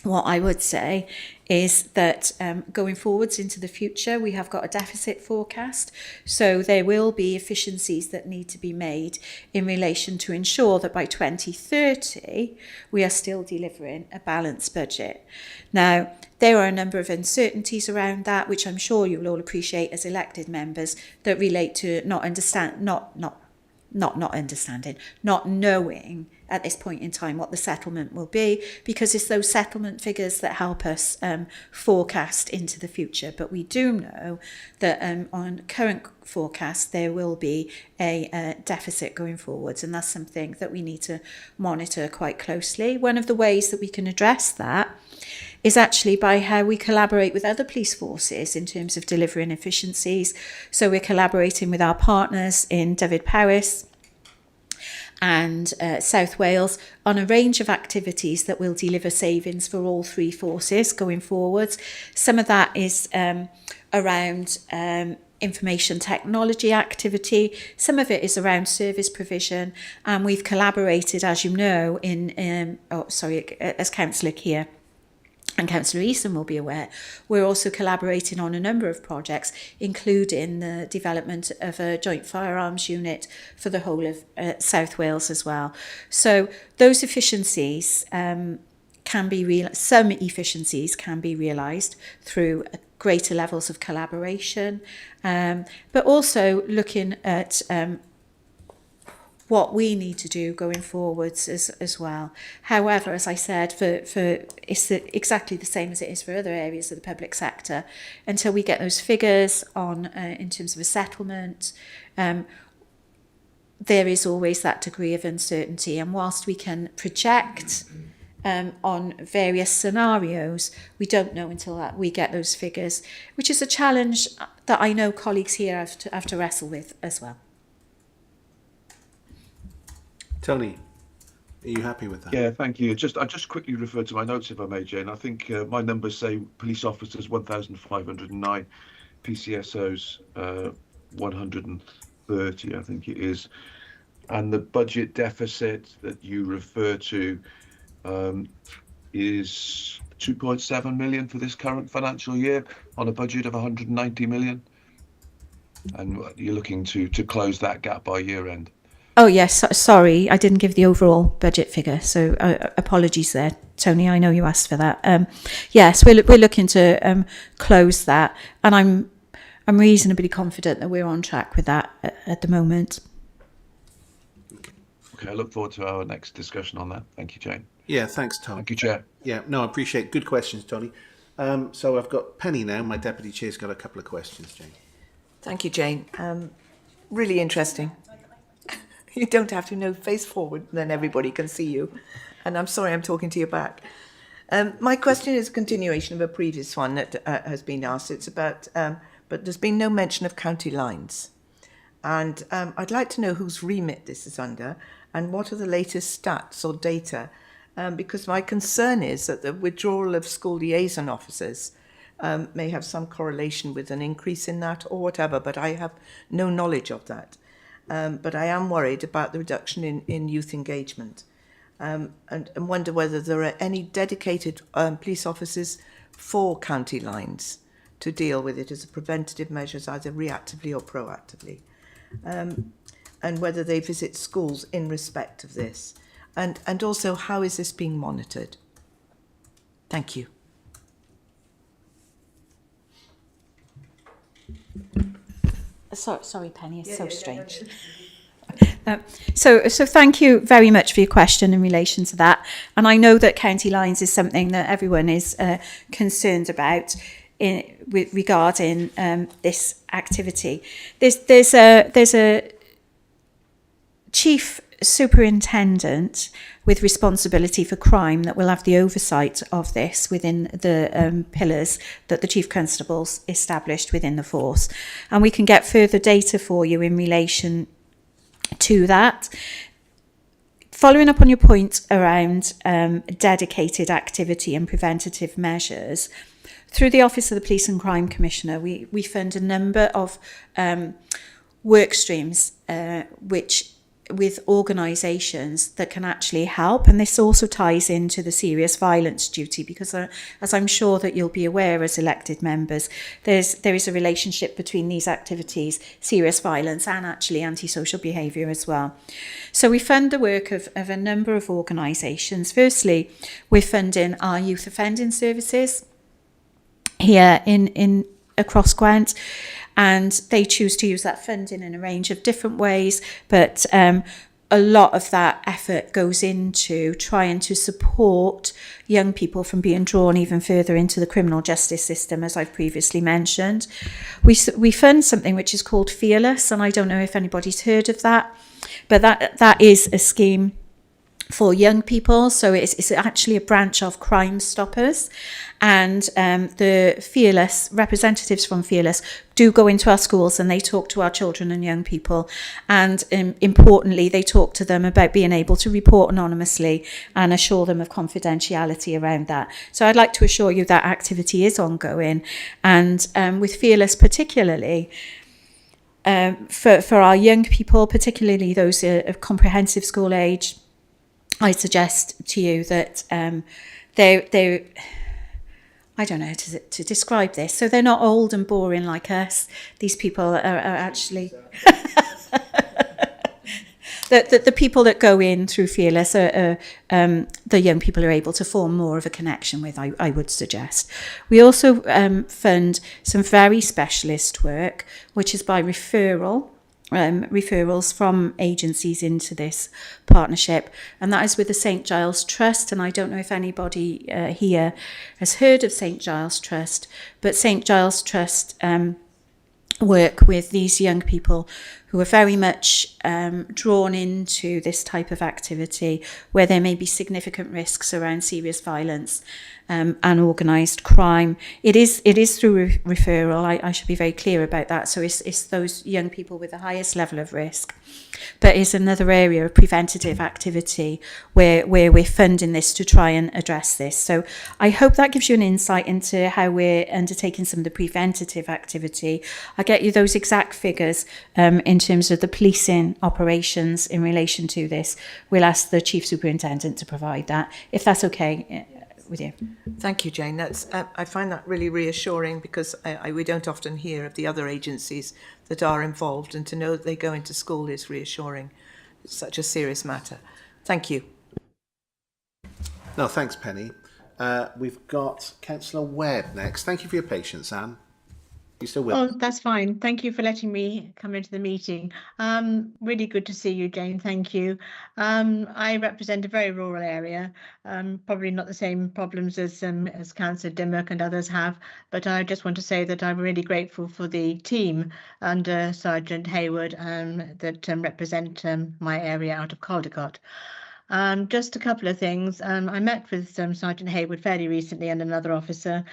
what I would say is that going forwards into the future, we have got a deficit forecast. So there will be efficiencies that need to be made in relation to ensure that by 2030, we are still delivering a balanced budget. Now, there are a number of uncertainties around that, which I'm sure you'll all appreciate as elected members, that relate to not knowing at this point in time what the settlement will be, because it's those settlement figures that help us forecast into the future. But we do know that on current forecast there will be a deficit going forwards, and that's something that we need to monitor quite closely. One of the ways that we can address that is actually by how we collaborate with other police forces in terms of delivering efficiencies. So we're collaborating with our partners in Dyfed-Powys and South Wales on a range of activities that will deliver savings for all three forces going forwards. Some of that is around information technology activity. Some of it is around service provision, and we've collaborated, as you know, as Councillor Keir and Councillor Easton will be aware, we're also collaborating on a number of projects, including the development of a joint firearms unit for the whole of South Wales as well. So those efficiencies some efficiencies can be realised through greater levels of collaboration, but also looking at what we need to do going forwards as well. However, as I said, it's exactly the same as it is for other areas of the public sector. Until we get those figures on in terms of a settlement, there is always that degree of uncertainty. And whilst we can project on various scenarios, we don't know until we get those figures, which is a challenge that I know colleagues here have to wrestle with as well. Tony, Are you happy with that? Yeah, thank you. I just quickly refer to my notes, if I may, Jane. I think my numbers say police officers 1,509, PCSOs 130, I think it is. And the budget deficit that you refer to is 2.7 million for this current financial year on a budget of 190 million. And you're looking to close that gap by year end. Oh, yes. Sorry, I didn't give the overall budget figure. So apologies there, Tony. I know you asked for that. Yes, we're looking to close that. And I'm reasonably confident that we're on track with that at the moment. Okay, I look forward to our next discussion on that. Thank you, Jane. Yeah, thanks, Tom. Thank you, Chair. Yeah, no, I appreciate good questions, Tony. So I've got Penny now. My deputy chair's got a couple of questions, Jane. Thank you, Jane. Really interesting. You don't have to know face forward, then everybody can see you. And I'm sorry I'm talking to you back. My question is a continuation of a previous one that has been asked. It's about, but there's been no mention of county lines. And I'd like to know whose remit this is under and what are the latest stats or data. Because my concern is that the withdrawal of school liaison officers may have some correlation with an increase in that or whatever, but I have no knowledge of that. But I am worried about the reduction in youth engagement and wonder whether there are any dedicated police officers for county lines to deal with it as a preventative measures, either reactively or proactively, and whether they visit schools in respect of this. And also, how is this being monitored? Thank you. Sorry, Penny, it's so strange. So thank you very much for your question in relation to that. And I know that county lines is something that everyone is concerned about regarding this activity. There's a chief superintendent with responsibility for crime that will have the oversight of this within the pillars that the chief constables established within the force. And we can get further data for you in relation to that. Following up on your point around dedicated activity and preventative measures, through the Office of the Police and Crime Commissioner, we fund a number of work streams which with organisations that can actually help, and this also ties into the serious violence duty because as I'm sure that you'll be aware as elected members, there is a relationship between these activities, serious violence and actually antisocial behaviour as well. So we fund the work of a number of organisations. Firstly, we're funding our youth offending services here in across Gwent, and they choose to use that funding in a range of different ways, but a lot of that effort goes into trying to support young people from being drawn even further into the criminal justice system, as I've previously mentioned. We fund something which is called Fearless, and I don't know if anybody's heard of that, but that is a scheme for young people. So it's actually a branch of Crime Stoppers, and the Fearless representatives from Fearless do go into our schools and they talk to our children and young people, and importantly they talk to them about being able to report anonymously and assure them of confidentiality around that. So I'd like to assure you that activity is ongoing, and with Fearless particularly, for our young people, particularly those of comprehensive school age, I suggest to you that they're I don't know how to describe this. So they're not old and boring like us. These people are actually the people that go in through Fearless are the young people are able to form more of a connection with, I would suggest. We also fund some very specialist work, which is by referrals from agencies into this partnership, and that is with the St Giles Trust. And I don't know if anybody here has heard of St Giles Trust, but St Giles Trust work with these young people who are very much drawn into this type of activity where there may be significant risks around serious violence and organised crime. It is through referral. I should be very clear about that. So it's those young people with the highest level of risk. But it's another area of preventative activity where we're funding this to try and address this. So I hope that gives you an insight into how we're undertaking some of the preventative activity. I'll get you those exact figures in terms of the policing operations in relation to this. We'll ask the Chief Superintendent to provide that, if that's okay with you. Thank you, Jane. That's I find that really reassuring because we don't often hear of the other agencies that are involved, and to know that they go into school is reassuring. It's such a serious matter. Thank you. No, thanks, Penny. We've got Councillor Webb next. Thank you for your patience, Anne. You still with? Oh, that's fine. Thank you for letting me come into the meeting. Really good to see you, Jane. Thank you. I represent a very rural area. Probably not the same problems as Councillor Dimmock and others have, but I just want to say that I'm really grateful for the team under Sergeant Hayward that represent my area out of Caldecott. Just a couple of things. I met with Sergeant Hayward fairly recently and another officer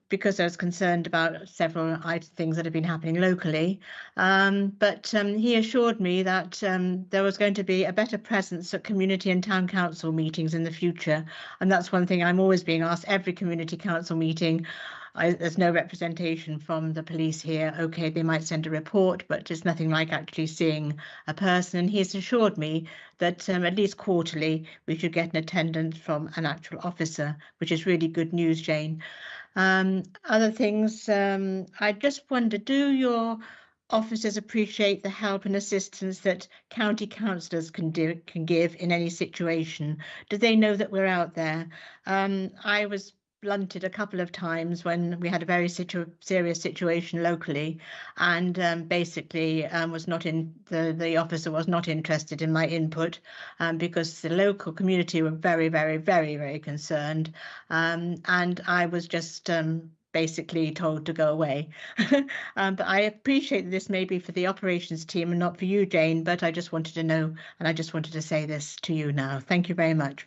because I was concerned about several things that have been happening locally. But he assured me that there was going to be a better presence at community and town council meetings in the future. And that's one thing I'm always being asked every community council meeting. There's no representation from the police here. Okay, they might send a report, but it's nothing like actually seeing a person. And he's assured me that at least quarterly we should get an attendance from an actual officer, which is really good news, Jane. Other things, I just wonder, do your officers appreciate the help and assistance that county councillors can give in any situation? Do they know that we're out there? I was blunted a couple of times when we had a very serious situation locally, and basically the officer was not interested in my input because the local community were very, very, very, very concerned, and I was just basically told to go away. But I appreciate that this may be for the operations team and not for you, Jane, but I just wanted to know, and I just wanted to say this to you now. Thank you very much.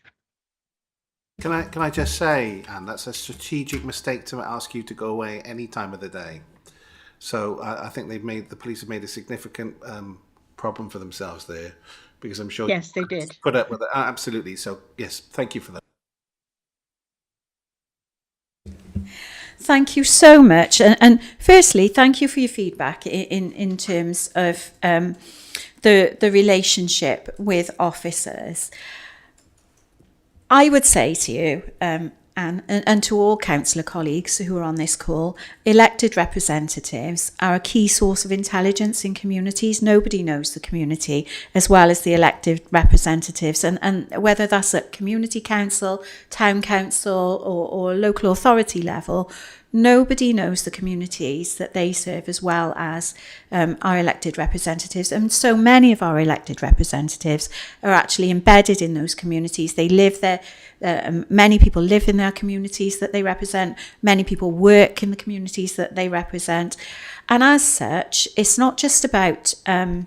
Can I just say, Anne, that's a strategic mistake to ask you to go away any time of the day. So I think the police have made a significant problem for themselves there, because I'm sure. Yes, they did. Put up with it. Absolutely. So yes, thank you for that. Thank you so much. And firstly, thank you for your feedback in terms of the relationship with officers. I would say to you, Anne, and to all councillor colleagues who are on this call, elected representatives are a key source of intelligence in communities. Nobody knows the community as well as the elected representatives. And whether that's at community council, town council or local authority level, nobody knows the communities that they serve as well as our elected representatives. And so many of our elected representatives are actually embedded in those communities. They live there. Many people live in their communities that they represent. Many people work in the communities that they represent. And as such, it's not just about the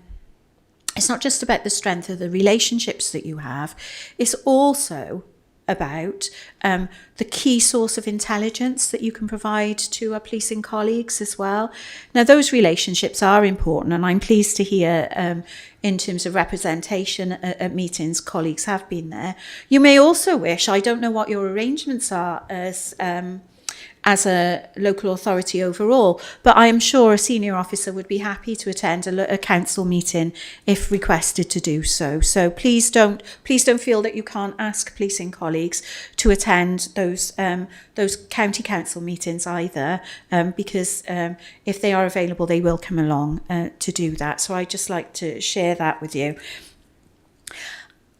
strength of the relationships that you have. It's also about the key source of intelligence that you can provide to our policing colleagues as well. Now, those relationships are important, and I'm pleased to hear in terms of representation at meetings, colleagues have been there. You may also wish, I don't know what your arrangements are as a local authority overall, but I am sure a senior officer would be happy to attend a council meeting if requested to do so. So please don't feel that you can't ask policing colleagues to attend those county council meetings either, because if they are available, they will come along to do that. So I'd just like to share that with you.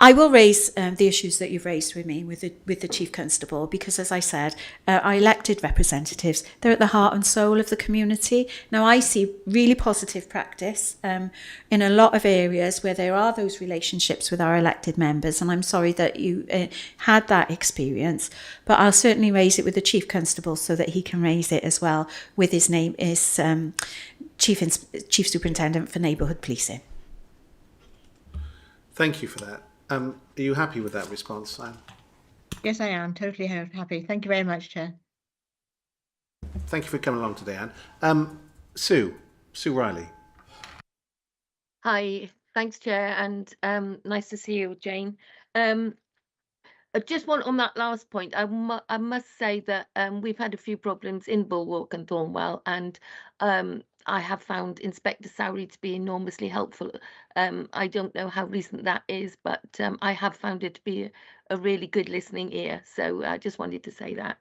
I will raise the issues that you've raised with me with the Chief Constable, because, as I said, our elected representatives, they're at the heart and soul of the community. Now, I see really positive practice in a lot of areas where there are those relationships with our elected members, and I'm sorry that you had that experience, but I'll certainly raise it with the Chief Constable so that he can raise it as well with his name is Chief Superintendent for Neighbourhood Policing. Thank you for that. Are you happy with that response, Anne? Yes, I am totally happy. Thank you very much, Chair. Thank you for coming along today, Anne. Sue Riley. Hi, thanks, Chair, and nice to see you, Jane. I just want on that last point, I must say that we've had a few problems in Bulwark and Thornwell, and I have found Inspector Sowry to be enormously helpful. I don't know how recent that is, but I have found it to be a really good listening ear. So I just wanted to say that.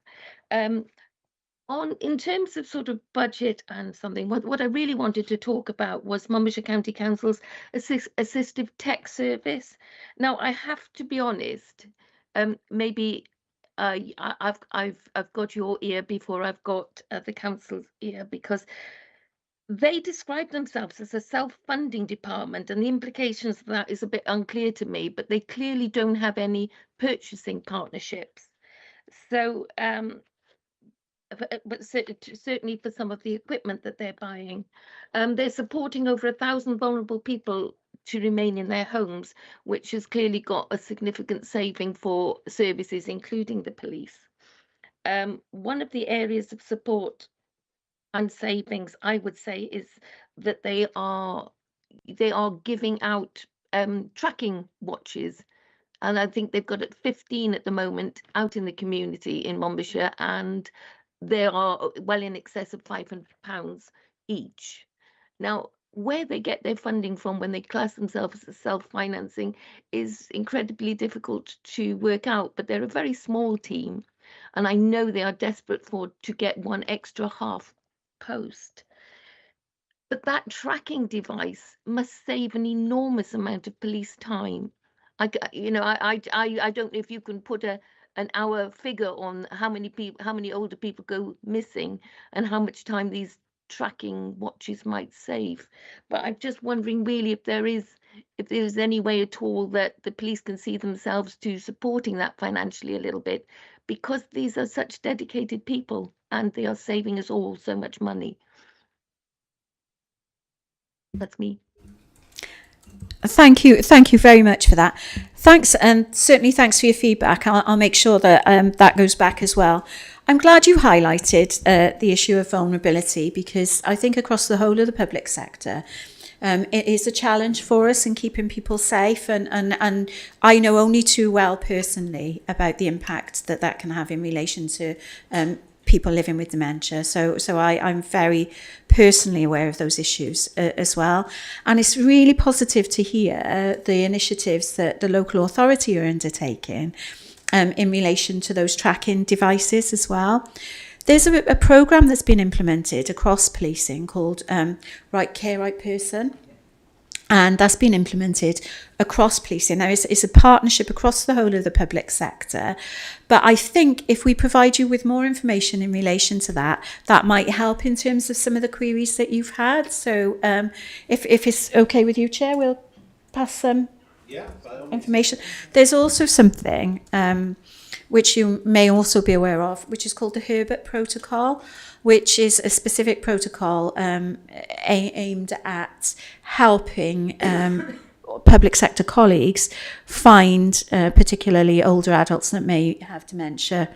In terms of sort of budget and something, what I really wanted to talk about was Monmouthshire County Council's assistive tech service. Now, I have to be honest, maybe I've got your ear before I've got the council's ear, because they describe themselves as a self-funding department, and the implications of that is a bit unclear to me, but they clearly don't have any purchasing partnerships. So but certainly for some of the equipment that they're buying, they're supporting over 1,000 vulnerable people to remain in their homes, which has clearly got a significant saving for services, including the police. One of the areas of support and savings, I would say, is that they are giving out tracking watches, and I think they've got 15 at the moment out in the community in Monmouthshire, and they are well in excess of £500 each. Now, where they get their funding from when they class themselves as self-financing is incredibly difficult to work out, but they're a very small team, and I know they are desperate to get one extra half post. But that tracking device must save an enormous amount of police time. I don't know if you can put an hour figure on how many older people go missing and how much time these tracking watches might save. But I'm just wondering really if there is any way at all that the police can see themselves to supporting that financially a little bit, because these are such dedicated people and they are saving us all so much money. That's me. Thank you very much for that. Thanks, and certainly thanks for your feedback. I'll make sure that that goes back as well. I'm glad you highlighted the issue of vulnerability, because I think across the whole of the public sector, it is a challenge for us in keeping people safe, and I know only too well personally about the impact that can have in relation to people living with dementia. So I'm very personally aware of those issues as well. And it's really positive to hear the initiatives that the local authority are undertaking in relation to those tracking devices as well. There's a programme that's been implemented across policing called Right Care, Right Person. And that's been implemented across policing. Now, it's a partnership across the whole of the public sector. But I think if we provide you with more information in relation to that, that might help in terms of some of the queries that you've had. So if it's okay with you, Chair, we'll pass some information. There's also something which you may also be aware of, which is called the Herbert Protocol, which is a specific protocol aimed at helping public sector colleagues find particularly older adults that may have dementia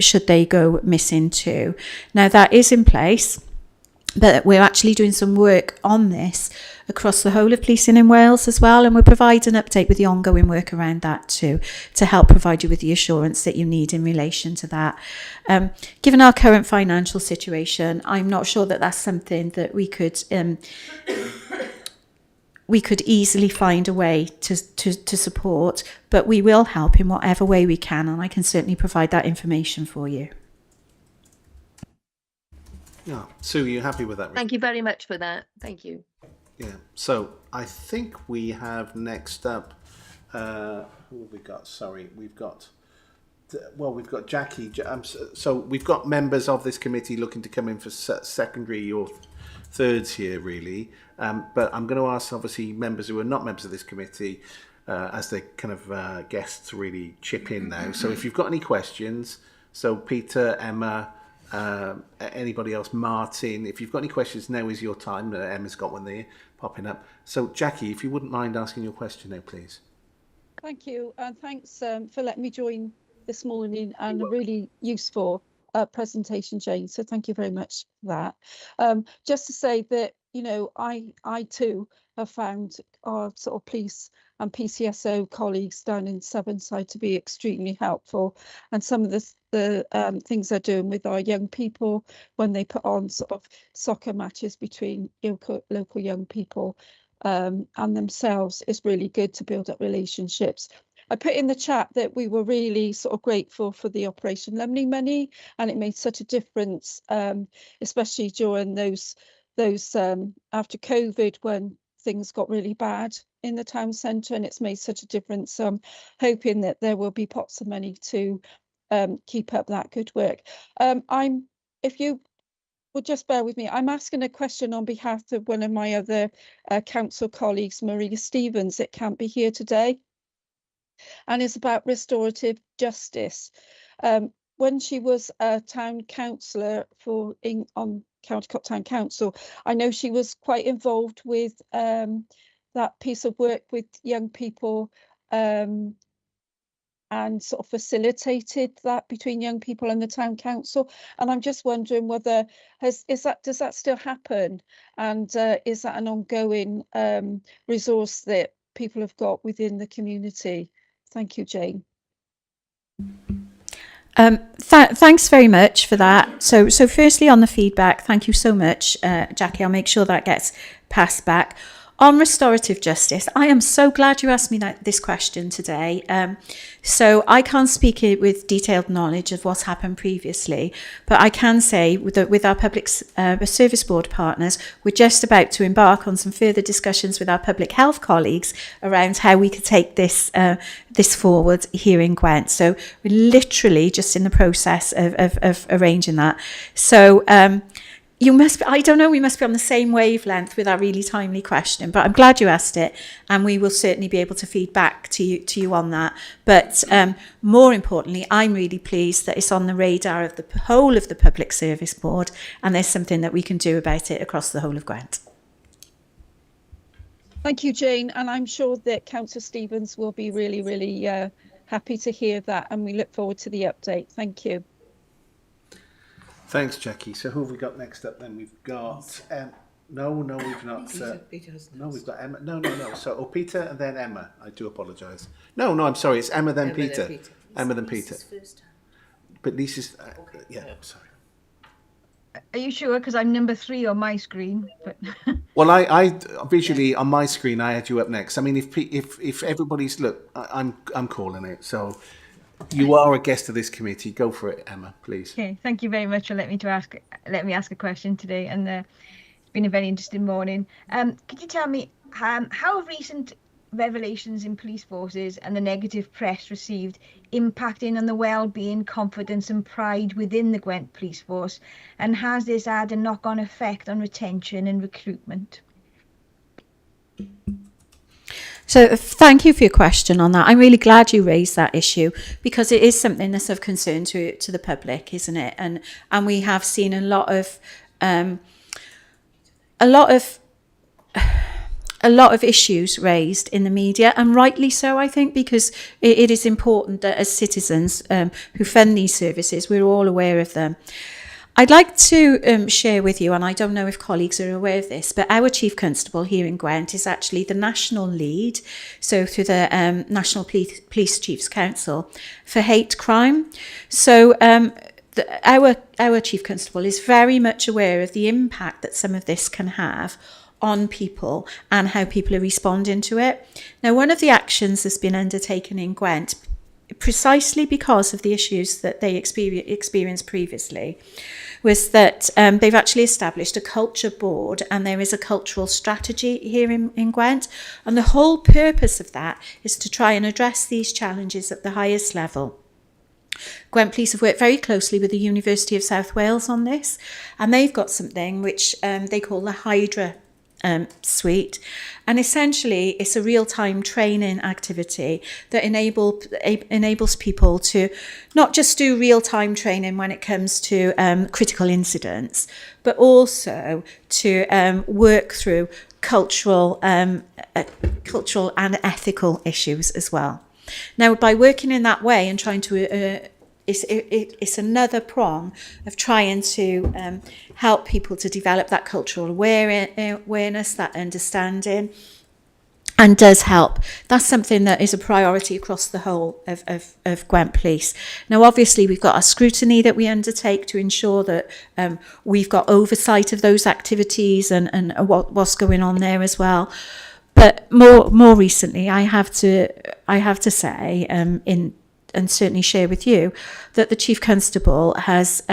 should they go missing too. Now, that is in place, but we're actually doing some work on this across the whole of policing in Wales as well, and we'll provide an update with the ongoing work around that too, to help provide you with the assurance that you need in relation to that. Given our current financial situation, I'm not sure that that's something that we could easily find a way to support, but we will help in whatever way we can, and I can certainly provide that information for you. Yeah, Sue, are you happy with that? Thank you very much for that. Thank you. Yeah, so I think we have next up Who have we got? Sorry, we've got Jackie. So we've got members of this committee looking to come in for secondary or thirds here, really. But I'm going to ask, obviously, members who are not members of this committee, as they kind of guests, really chip in now. So if you've got any questions, so Peter, Emma, anybody else, Martin, if you've got any questions, now is your time. Emma's got one there popping up. So Jackie, if you wouldn't mind asking your question now, please. Thank you, and thanks for letting me join this morning, and a really useful presentation, Jane. So thank you very much for that. Just to say that, you know, I too have found our sort of police and PCSO colleagues down in Sevenside to be extremely helpful, and some of the things they're doing with our young people when they put on sort of soccer matches between local young people and themselves is really good to build up relationships. I put in the chat that we were really sort of grateful for the Operation Lumley money, and it made such a difference, especially during those after COVID, when things got really bad in the town centre, and it's made such a difference. So I'm hoping that there will be pots of money to keep up that good work. If you would just bear with me, I'm asking a question on behalf of one of my other council colleagues, Maria Stevens, that can't be here today, and it's about restorative justice. When she was a town councillor on County Cork Town Council, I know she was quite involved with that piece of work with young people, and sort of facilitated that between young people and the town council. And I'm just wondering whether does that still happen, and is that an ongoing resource that people have got within the community? Thank you, Jane. Thanks very much for that. So firstly, on the feedback, thank you so much, Jackie. I'll make sure that gets passed back. On restorative justice, I am so glad you asked me this question today. So I can't speak with detailed knowledge of what's happened previously, but I can say with our public service board partners, we're just about to embark on some further discussions with our public health colleagues around how we could take this forward here in Gwent. So we're literally just in the process of arranging that. So we must be on the same wavelength with our really timely question, but I'm glad you asked it, and we will certainly be able to feed back to you on that. But more importantly, I'm really pleased that it's on the radar of the whole of the Public Service Board, and there's something that we can do about it across the whole of Gwent. Thank you, Jane, and I'm sure that Councillor Stevens will be really, really happy to hear that, and we look forward to the update. Thank you. Thanks, Jackie. So who have we got next up then? We've got no, we've not. No, we've got Emma. No. So Peter and then Emma. I do apologise. No, I'm sorry. It's Emma then Peter. Emma then Peter. But Lisa's. Yeah, sorry. Are you sure? Because I'm number 3 on my screen. But well, I visually on my screen I had you up next. I mean, if everybody's I'm calling it. So. You are a guest of this committee. Go for it, Emma, please. Okay, thank you very much for letting me ask a question today, and it's been a very interesting morning. Could you tell me how recent revelations in police forces and the negative press received impacting on the well-being, confidence and pride within the Gwent Police Force, and has this had a knock-on effect on retention and recruitment? So thank you for your question on that. I'm really glad you raised that issue, because it is something that's of concern to the public, isn't it? And we have seen a lot of issues raised in the media, and rightly so, I think, because it is important that as citizens who fund these services, we're all aware of them. I'd like to share with you, and I don't know if colleagues are aware of this, but our Chief Constable here in Gwent is actually the national lead, so through the National Police Chiefs Council, for hate crime. So our Chief Constable is very much aware of the impact that some of this can have on people and how people are responding to it. Now, one of the actions that's been undertaken in Gwent precisely because of the issues that they experienced previously, was that they've actually established a culture board, and there is a cultural strategy here in Gwent. And the whole purpose of that is to try and address these challenges at the highest level. Gwent Police have worked very closely with the University of South Wales on this, and they've got something which they call the Hydra suite, and essentially it's a real-time training activity that enables people to not just do real-time training when it comes to critical incidents, but also to work through cultural and ethical issues as well. Now, by working in that way and trying to it's another prong of trying to help people to develop that cultural awareness, that understanding, and does help. That's something that is a priority across the whole of Gwent Police. Now, obviously, we've got our scrutiny that we undertake to ensure that we've got oversight of those activities and what's going on there as well. But more recently, I have to say, and certainly share with you, that the Chief Constable has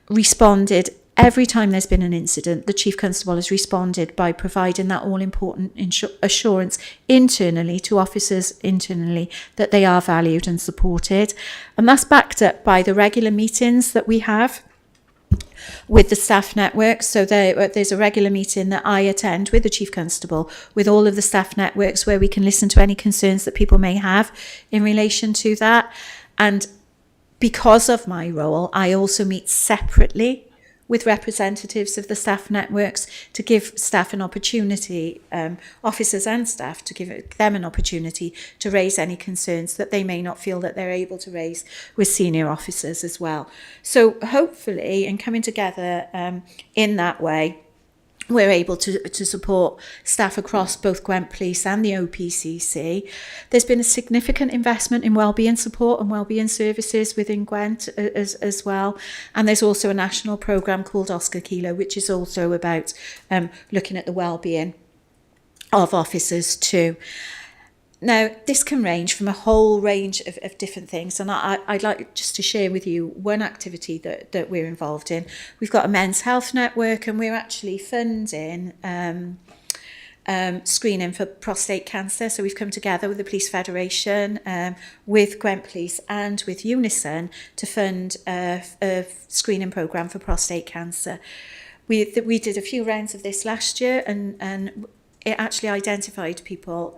responded. Every time there's been an incident, the Chief Constable has responded by providing that all-important assurance internally to officers internally that they are valued and supported. And that's backed up by the regular meetings that we have with the staff network. So there's a regular meeting that I attend with the Chief Constable, with all of the staff networks, where we can listen to any concerns that people may have in relation to that. And because of my role, I also meet separately with representatives of the staff networks to give staff an opportunity, officers and staff, to give them an opportunity to raise any concerns that they may not feel that they're able to raise with senior officers as well. So hopefully, in coming together in that way, we're able to support staff across both Gwent Police and the OPCC. There's been a significant investment in wellbeing support and wellbeing services within Gwent as well. And there's also a national programme called Oscar Kilo, which is also about looking at the wellbeing of officers too. Now, this can range from a whole range of different things, and I'd like just to share with you one activity that we're involved in. We've got a men's health network, and we're actually funding screening for prostate cancer. So we've come together with the Police Federation, with Gwent Police and with Unison to fund a screening programme for prostate cancer. We did a few rounds of this last year, and it actually identified people,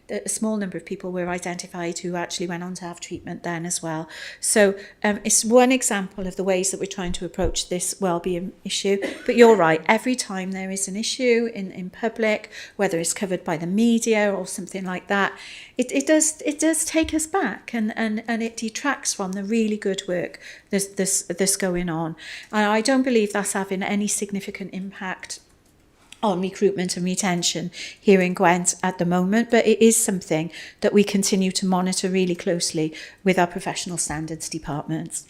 a small number of people were identified who actually went on to have treatment then as well. So it's one example of the ways that we're trying to approach this wellbeing issue. But you're right, every time there is an issue in public, whether it's covered by the media or something like that, it does take us back, and it detracts from the really good work that's going on. And I don't believe that's having any significant impact on recruitment and retention here in Gwent at the moment, but it is something that we continue to monitor really closely with our professional standards departments.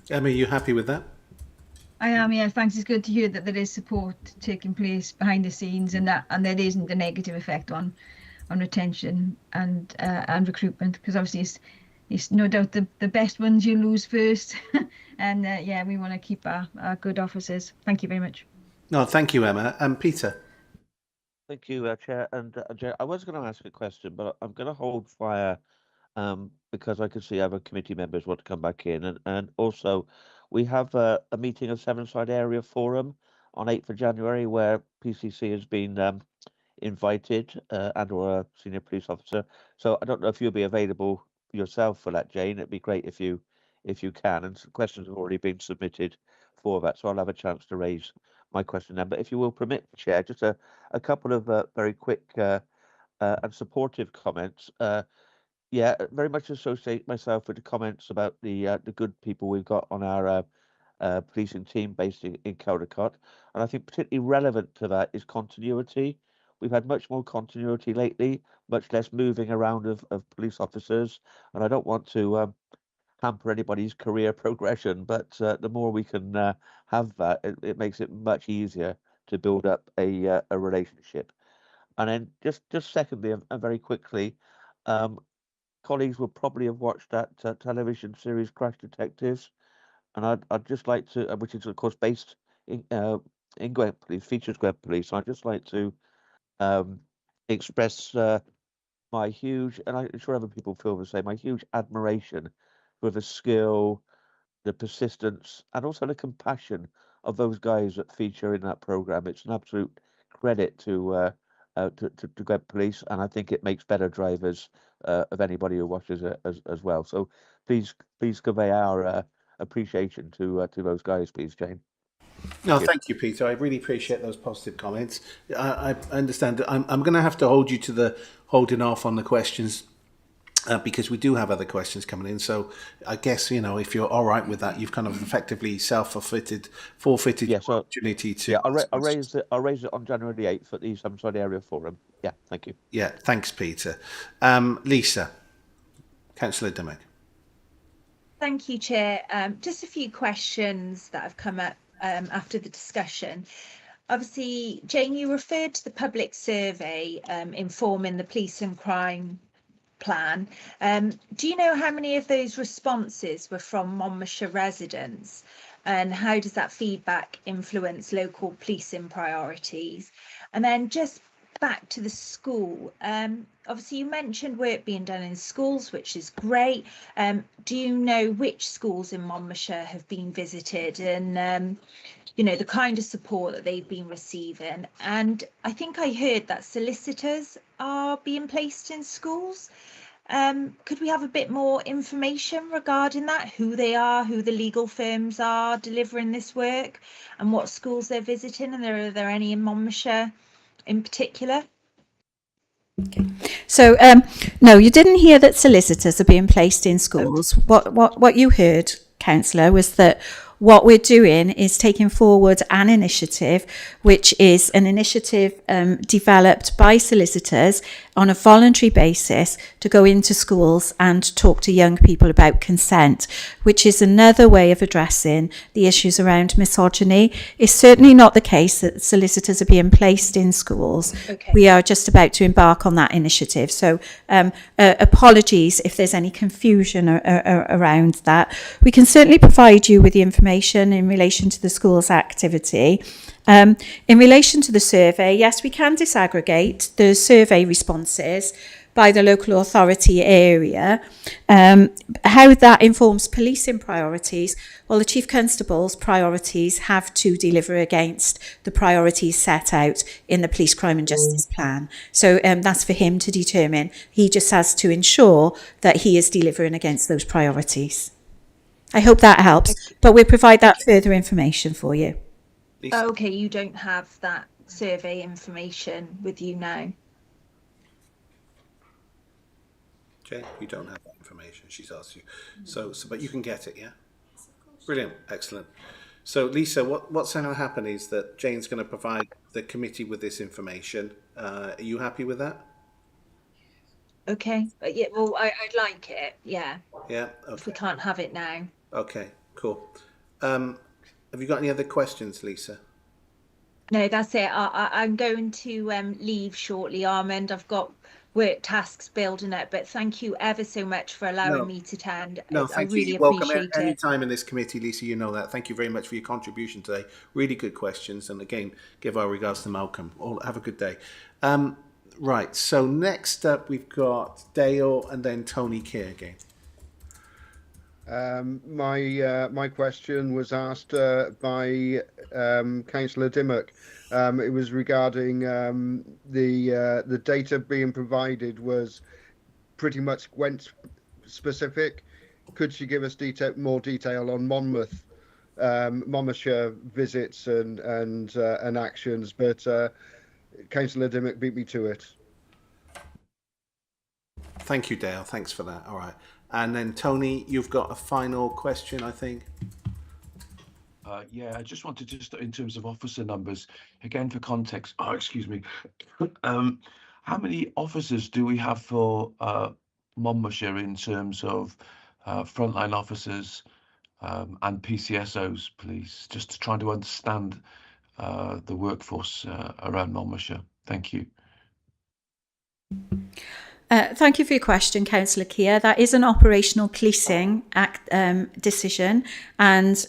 Emma, are you happy with that? I am, yeah, thanks. It's good to hear that there is support taking place behind the scenes, and there isn't a negative effect on retention and recruitment, because obviously it's no doubt the best ones you lose first. And yeah, we want to keep our good officers. Thank you very much. No, thank you, Emma. And Peter. Thank you, Chair. And Chair, I was going to ask a question, but I'm going to hold fire because I can see other committee members want to come back in. And also, we have a meeting of Sevenside Area Forum on 8th of January where PCC has been invited and or a senior police officer. So I don't know if you'll be available yourself for that, Jane. It'd be great if you can. And some questions have already been submitted for that, so I'll have a chance to raise my question then. But if you will permit, Chair, just a couple of very quick and supportive comments. Yeah, very much associate myself with the comments about the good people we've got on our policing team based in Caldecott. And I think particularly relevant to that is continuity. We've had much more continuity lately, much less moving around of police officers. And I don't want to hamper anybody's career progression, but the more we can have that, it makes it much easier to build up a relationship. And then just secondly, and very quickly, colleagues will probably have watched that television series Crash Detectives, and I'd just like to, which is of course based in Gwent Police, features Gwent Police. I'd just like to express my huge, and I'm sure other people feel the same, my huge admiration for the skill, the persistence, and also the compassion of those guys that feature in that program. It's an absolute credit to Gwent Police, and I think it makes better drivers of anybody who watches it as well. So please convey our appreciation to those guys, please, Jane. No, thank you, Peter. I really appreciate those positive comments. I understand that I'm going to have to hold you to the holding off on the questions because we do have other questions coming in. So I guess, you know, if you're all right with that, you've kind of effectively forfeited your opportunity to. Yeah, I'll raise it on January the 8th at the East Hampside Area Forum. Yeah, thank you. Yeah, thanks, Peter. Lisa, Councillor Dimmock. Thank you, Chair. Just a few questions that have come up after the discussion. Obviously, Jane, you referred to the public survey informing the police and crime plan. Do you know how many of those responses were from Monmouthshire residents, and how does that feedback influence local policing priorities? And then just back to the school, obviously you mentioned work being done in schools, which is great. Do you know which schools in Monmouthshire have been visited, and you know, the kind of support that they've been receiving? And I think I heard that solicitors are being placed in schools. Could we have a bit more information regarding that, who they are, who the legal firms are delivering this work, and what schools they're visiting, and are there any in Monmouthshire in particular? Okay. So no, you didn't hear that solicitors are being placed in schools. What you heard, Councillor, was that what we're doing is taking forward an initiative, which is an initiative developed by solicitors on a voluntary basis to go into schools and talk to young people about consent, which is another way of addressing the issues around misogyny. It's certainly not the case that solicitors are being placed in schools. Okay. We are just about to embark on that initiative. So apologies if there's any confusion around that. We can certainly provide you with the information in relation to the school's activity. In relation to the survey, yes, we can disaggregate the survey responses by the local authority area. How that informs policing priorities, well, the Chief Constable's priorities have to deliver against the priorities set out in the Police Crime and Justice Plan. So that's for him to determine. He just has to ensure that he is delivering against those priorities. I hope that helps, but we'll provide that further information for you. Okay, you don't have that survey information with you now. Jane, you don't have that information, she's asked you. So but you can get it, yeah? Brilliant, excellent. So Lisa, what's going to happen is that Jane's going to provide the committee with this information. Are you happy with that? Okay, yeah, well, I'd like it, yeah. Yeah, okay. If we can't have it now. Okay, cool. Have you got any other questions, Lisa? No, that's it. I'm going to leave shortly, Armand. I've got work tasks building up, but thank you ever so much for allowing me to attend. No, I thank really you. You're welcome appreciate any it. time in this committee, Lisa. You know that. Thank you very much for your contribution today. Really good questions, and again, give our regards to Malcolm. Have a good day. Right. So next up, we've got Dale, and then Tony Keir again. My question was asked by Councillor Dimmock. It was regarding the data being provided was pretty much Gwent specific. Could she give us more detail on Monmouthshire visits and actions? But Councillor Dimmock beat me to it. Thank you, Dale. Thanks for that. All right. And then Tony, you've got a final question, I think. Yeah, I just wanted to, in terms of officer numbers, again for context. Oh, excuse me. How many officers do we have for Monmouthshire in terms of frontline officers and PCSOs, please? Just to try to understand the workforce around Monmouthshire. Thank you. Thank you for your question, Councillor Keir. That is an operational policing act decision, and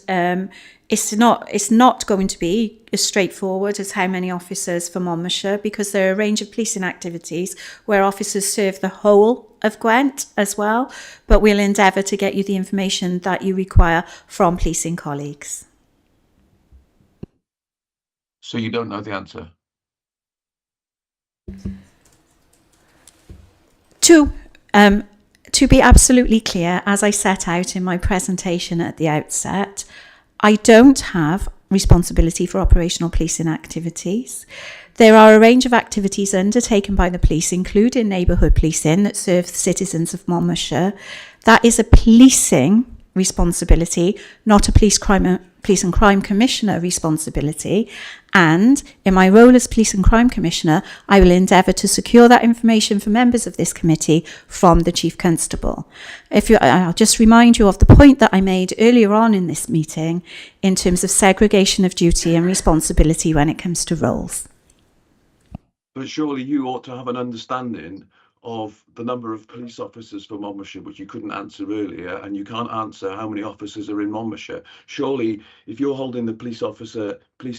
it's not going to be as straightforward as how many officers for Monmouthshire, because there are a range of policing activities where officers serve the whole of Gwent as well. But we'll endeavour to get you the information that you require from policing colleagues. So you don't know the answer? To be absolutely clear, as I set out in my presentation at the outset, I don't have responsibility for operational policing activities. There are a range of activities undertaken by the police, including neighbourhood policing, that serve the citizens of Monmouthshire. That is a policing responsibility, not a police and crime commissioner responsibility. And in my role as police and crime commissioner, I will endeavour to secure that information for members of this committee from the chief constable. I'll just remind you of the point that I made earlier on in this meeting in terms of segregation of duty and responsibility when it comes to roles. But surely you ought to have an understanding of the number of police officers for Monmouthshire, which you couldn't answer earlier, and you can't answer how many officers are in Monmouthshire. Surely, if you're holding the police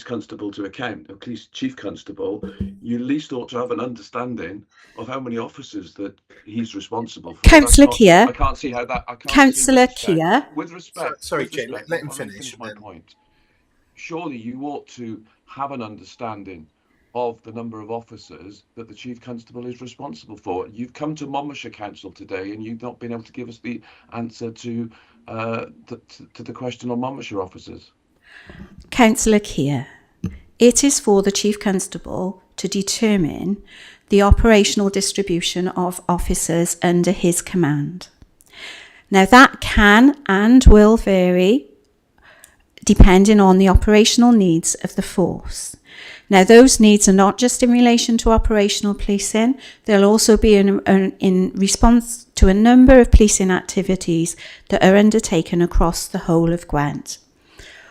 constable to account, or police chief constable, you at least ought to have an understanding of how many officers that he's responsible for. Councillor Keir. I can't see how that. Councillor Keir. With respect, sorry, with Jane, respect, let him if I may finish. my point. Surely you ought to have an understanding of the number of officers that the chief constable is responsible for. You've come to Monmouthshire Council today and you've not been able to give us the answer to the question on Monmouthshire officers. Councillor Keir, it is for the chief constable to determine the operational distribution of officers under his command. Now that can and will vary depending on the operational needs of the force. Now, those needs are not just in relation to operational policing. They'll also be in response to a number of policing activities that are undertaken across the whole of Gwent.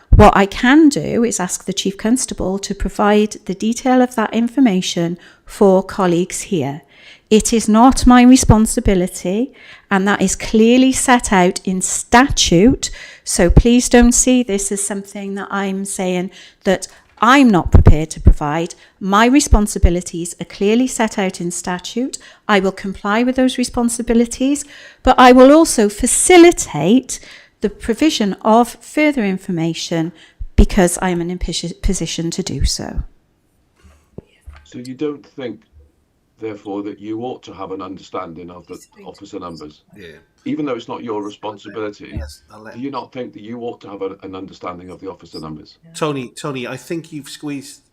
What I can do is ask the Chief Constable to provide the detail of that information for colleagues here. It is not my responsibility, and that is clearly set out in statute. So please don't see this as something that I'm saying that I'm not prepared to provide. My responsibilities are clearly set out in statute. I will comply with those responsibilities, but I will also facilitate the provision of further information because I am in a position to do so. So you don't think, therefore, that you ought to have an understanding of the officer numbers? Yeah. Even though it's not your responsibility, Yes, do you not think that you ought to have an understanding of the officer numbers? Tony, I think you've squeezed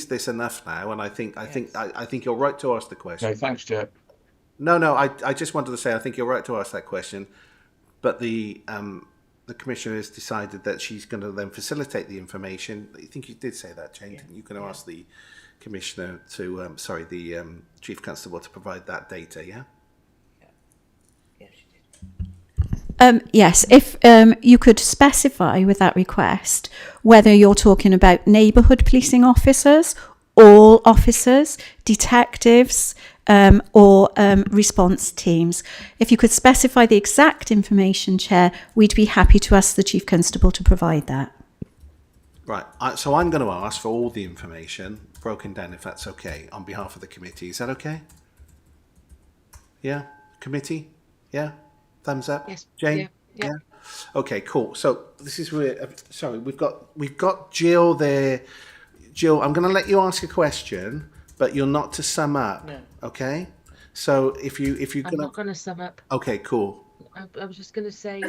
this enough now, and I think you're right to ask the question. Okay, thanks, Chair. No, I just wanted to say I think you're right to ask that question, but the commissioner has decided that she's going to then facilitate the information. I think you did say that, Jane. Yeah. You can ask the commissioner to the chief constable to provide that data. Yeah. Yes, if you could specify with that request whether you're talking about neighbourhood policing officers, all officers, detectives, or response teams. If you could specify the exact information, Chair, we'd be happy to ask the Chief Constable to provide that. Right, so I'm going to ask for all the information broken down, if that's okay, on behalf of the committee. Is that okay? Yeah? Committee? Yeah? Thumbs up? Yes. Jane? Yeah. Okay, cool. So this is where, sorry, we've got Jill there. Jill, I'm going to let you ask a question, but you're not to sum up. No. Okay? So if you're I'm not going to sum up. Okay, cool. I was just going to say,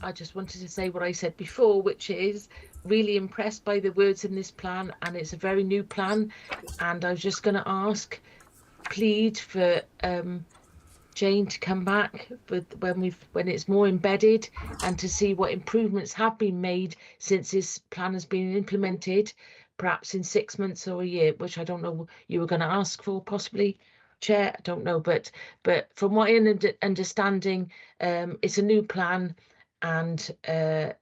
I just wanted to say what I said before, which is really impressed by the words in this plan, and it's a very new plan. And I was just going to ask, plead for Jane to come back when it's more embedded, and to see what improvements have been made since this plan has been implemented, perhaps in 6 months or a year, which I don't know you were going to ask for, possibly, Chair. I don't know, but from what I'm understanding, it's a new plan, and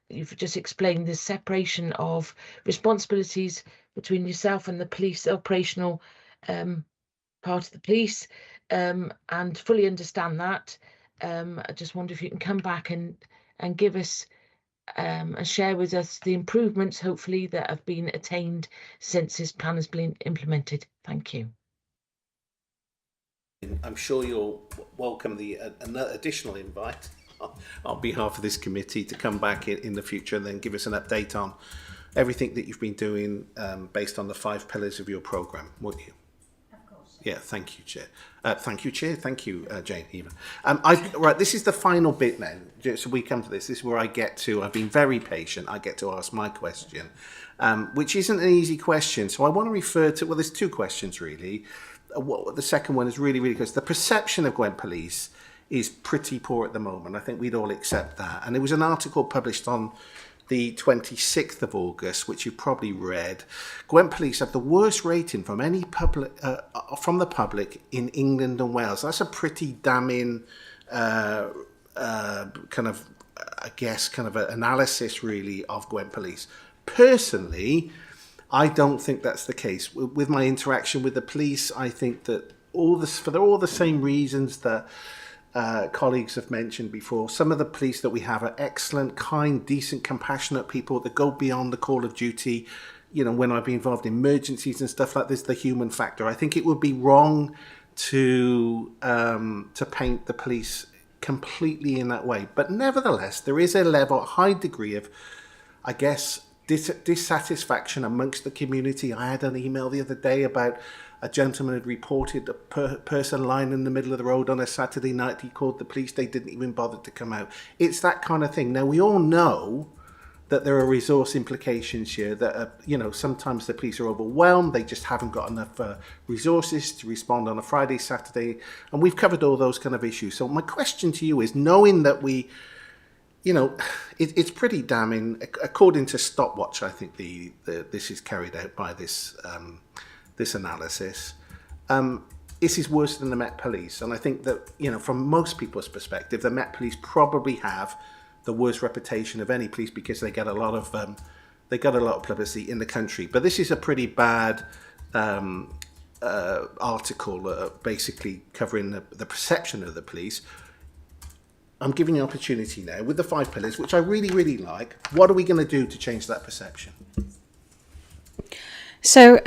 you've just explained the separation of responsibilities between yourself and the police operational part of the police. and fully understand that. I just wonder if you can come back and give us and share with us the improvements, hopefully, that have been attained since this plan has been implemented. Thank you. I'm sure you'll welcome the another additional invite on behalf of this committee to come back in the future and then give us an update on everything that you've been doing based on the 5 pillars of your programme, won't you? Of course. Yeah, thank you, Chair. Thank you, Chair. Thank you, Jane, even. Right, this is the final bit now. So we come to this. This is where I get to, I've been very patient, I get to ask my question, which isn't an easy question. So I want to refer to, well, there's 2 questions really. The second one is really, really good. The perception of Gwent Police is pretty poor at the moment. I think we'd all accept that. And there was an article published on the 26th of August, which you've probably read. Gwent Police have the worst rating from any public, from the public in England and Wales. That's a pretty damning kind of, I guess, kind of an analysis really of Gwent Police. Personally, I don't think that's the case. With my interaction with the police, I think that for all the same reasons that colleagues have mentioned before, some of the police that we have are excellent, kind, decent, compassionate people that go beyond the call of duty. You know, when I've been involved in emergencies and stuff like this, the human factor. I think it would be wrong to paint the police completely in that way. But nevertheless, there is a high degree of, I guess, dissatisfaction amongst the community. I had an email the other day about a gentleman had reported a person lying in the middle of the road on a Saturday night. He called the police. They didn't even bother to come out. It's that kind of thing. Now, we all know that there are resource implications here that, sometimes the police are overwhelmed. They just haven't got enough resources to respond on a Friday, Saturday. And we've covered all those kind of issues. So my question to you is, knowing that it's pretty damning. According to Stopwatch, I think this is carried out by this analysis. This is worse than the Met Police, and I think that from most people's perspective, the Met Police probably have the worst reputation of any police because they get a lot of publicity in the country. But this is a pretty bad article, basically covering the perception of the police. I'm giving you an opportunity now with the 5 pillars, which I really, really like. What are we going to do to change that perception? So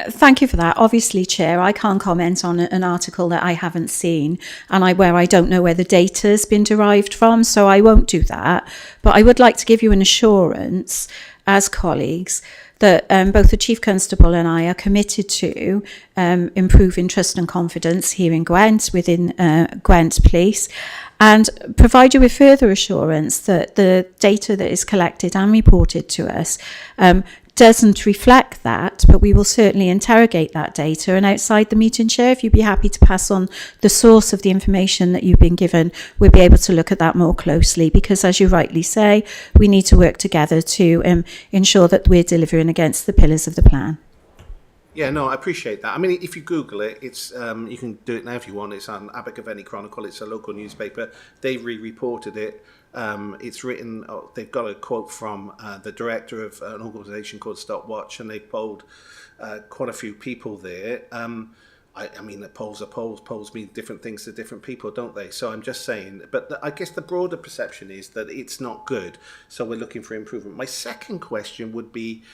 thank you for that. Obviously, Chair, I can't comment on an article that I haven't seen and where I don't know where the data has been derived from, so I won't do that. But I would like to give you an assurance as colleagues that both the Chief Constable and I are committed to improving trust and confidence here in Gwent, within Gwent Police, and provide you with further assurance that the data that is collected and reported to us doesn't reflect that, but we will certainly interrogate that data. And outside the meeting, Chair, if you'd be happy to pass on the source of the information that you've been given, we'll be able to look at that more closely, because as you rightly say, we need to work together to ensure that we're delivering against the pillars of the plan. Yeah, no, I appreciate that. I mean, if you Google it, it's you can do it now if you want. It's on Abergavenny Chronicle. It's a local newspaper. They've re-reported it. It's written. They've got a quote from the director of an organisation called Stopwatch, and they polled quite a few people there. I mean, the polls are polls. Polls mean different things to different people, don't they? So I'm just saying. But I guess the broader perception is that it's not good. So we're looking for improvement. My second question would be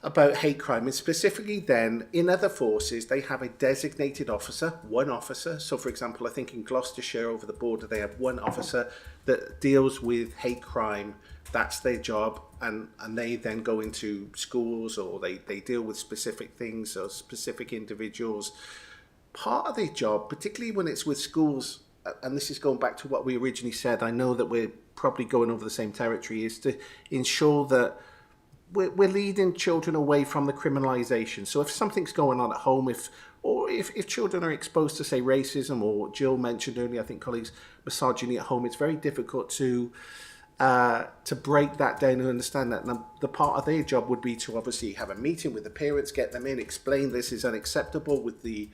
about hate crime, and specifically then in other forces they have a designated officer, one officer. So for example, I think in Gloucestershire over the border they have one officer that deals with hate crime. That's their job, and they then go into schools, or they deal with specific things or specific individuals. Part of their job, particularly when it's with schools, and this is going back to what we originally said, I know that we're probably going over the same territory, is to ensure that we're leading children away from the criminalisation. So if something's going on at home, if children are exposed to, say, racism, or Jill mentioned earlier, I think colleagues, misogyny at home, it's very difficult to break that down and understand that. And the part of their job would be to obviously have a meeting with the parents, get them in, explain this is unacceptable with the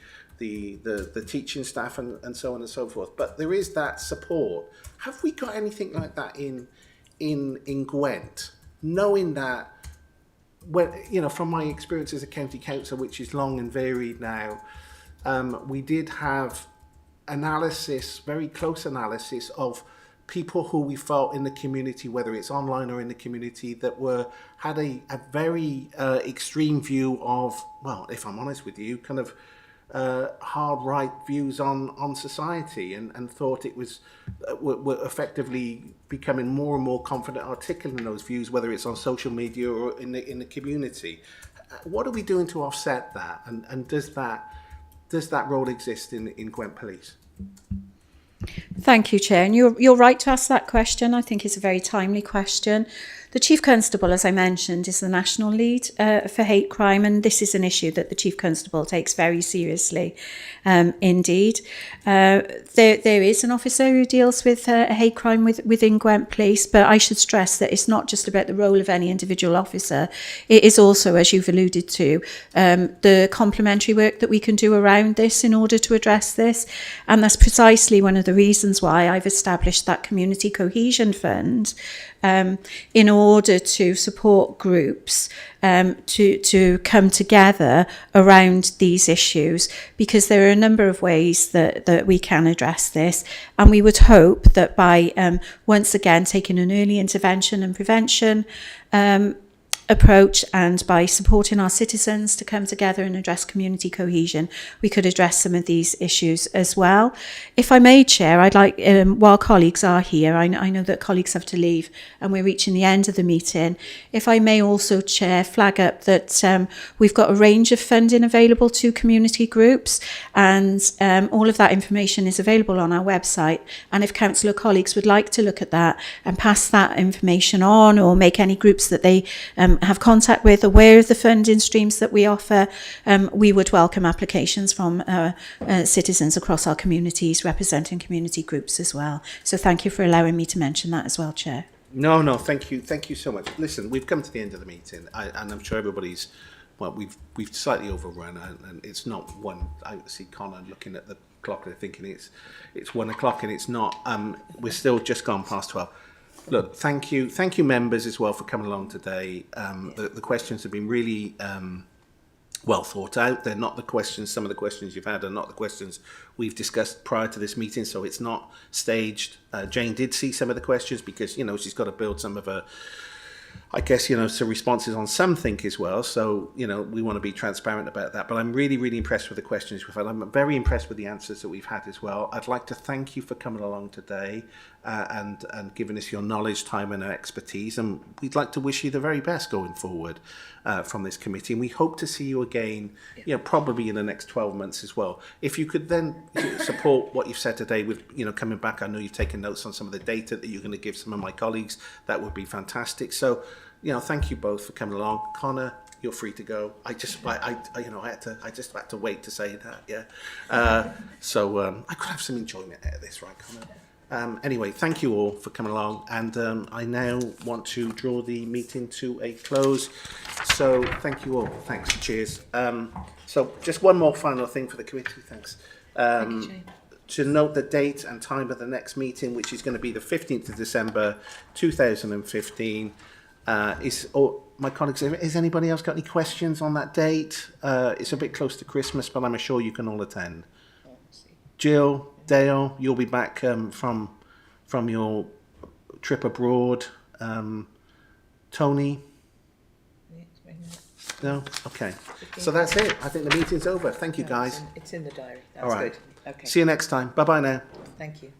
teaching staff and so on and so forth. But there is that support. Have we got anything like that in Gwent? Knowing that, from my experience as a county council, which is long and varied now, we did have analysis, very close analysis of people who we felt in the community, whether it's online or in the community, that had a very extreme view of, well, if I'm honest with you, kind of hard right views on society, and thought it was were effectively becoming more and more confident articulating those views, whether it's on social media or in the community. What are we doing to offset that, and does that role exist in Gwent Police? Thank you, Chair. And you're right to ask that question. I think it's a very timely question. The Chief Constable, as I mentioned, is the national lead for hate crime, and this is an issue that the Chief Constable takes very seriously indeed. There is an officer who deals with hate crime within Gwent Police, but I should stress that it's not just about the role of any individual officer. It is also, as you've alluded to, the complementary work that we can do around this in order to address this. And that's precisely one of the reasons why I've established that Community Cohesion Fund, in order to support groups to come together around these issues, because there are a number of ways that we can address this, and we would hope that by once again taking an early intervention and prevention approach, and by supporting our citizens to come together and address community cohesion, we could address some of these issues as well. If I may, Chair, I'd like, while colleagues are here, I know that colleagues have to leave and we're reaching the end of the meeting. If I may also, Chair, flag up that we've got a range of funding available to community groups, and all of that information is available on our website. And if councillor colleagues would like to look at that and pass that information on, or make any groups that they have contact with aware of the funding streams that we offer, we would welcome applications from citizens across our communities representing community groups as well. So thank you for allowing me to mention that as well, Chair. No, thank you so much. Listen, we've come to the end of the meeting, and I'm sure everybody's, well, we've slightly overrun, and it's not one. I see Connor looking at the clock and thinking it's 1 o'clock, and it's not. We're still just gone past 12. Look, thank you members as well for coming along today. The questions have been really well thought out. They're not the questions, some of the questions you've had are not the questions we've discussed prior to this meeting, so it's not staged. Jane did see some of the questions because, she's got to build some of her, I guess, some responses on something as well. So, we want to be transparent about that. But I'm really, really impressed with the questions we've had. I'm very impressed with the answers that we've had as well. I'd like to thank you for coming along today and giving us your knowledge, time and expertise. And we'd like to wish you the very best going forward from this committee. And we hope to see you again, probably in the next 12 months as well. If you could then support what you've said today with, coming back, I know you've taken notes on some of the data that you're going to give some of my colleagues. That would be fantastic. So, thank you both for coming along. Connor, you're free to go. I just had to wait to say that. Yeah. So I could have some enjoyment out of this, right, Connor? Anyway, thank you all for coming along, and I now want to draw the meeting to a close. So thank you all. Thanks. Cheers. So just one more final thing for the committee. Thanks. Thank you, Jane. To note the date and time of the next meeting, which is going to be the 15th of December 2015. My colleagues, has anybody else got any questions on that date? It's a bit close to Christmas, but I'm sure you can all attend. Jill, Dale, you'll be back from your trip abroad. Tony? No? Okay. So that's it. I think the meeting's over. Thank you, guys. It's in the diary. That's all right. good. Okay. See you next time. Bye-bye now. Thank you.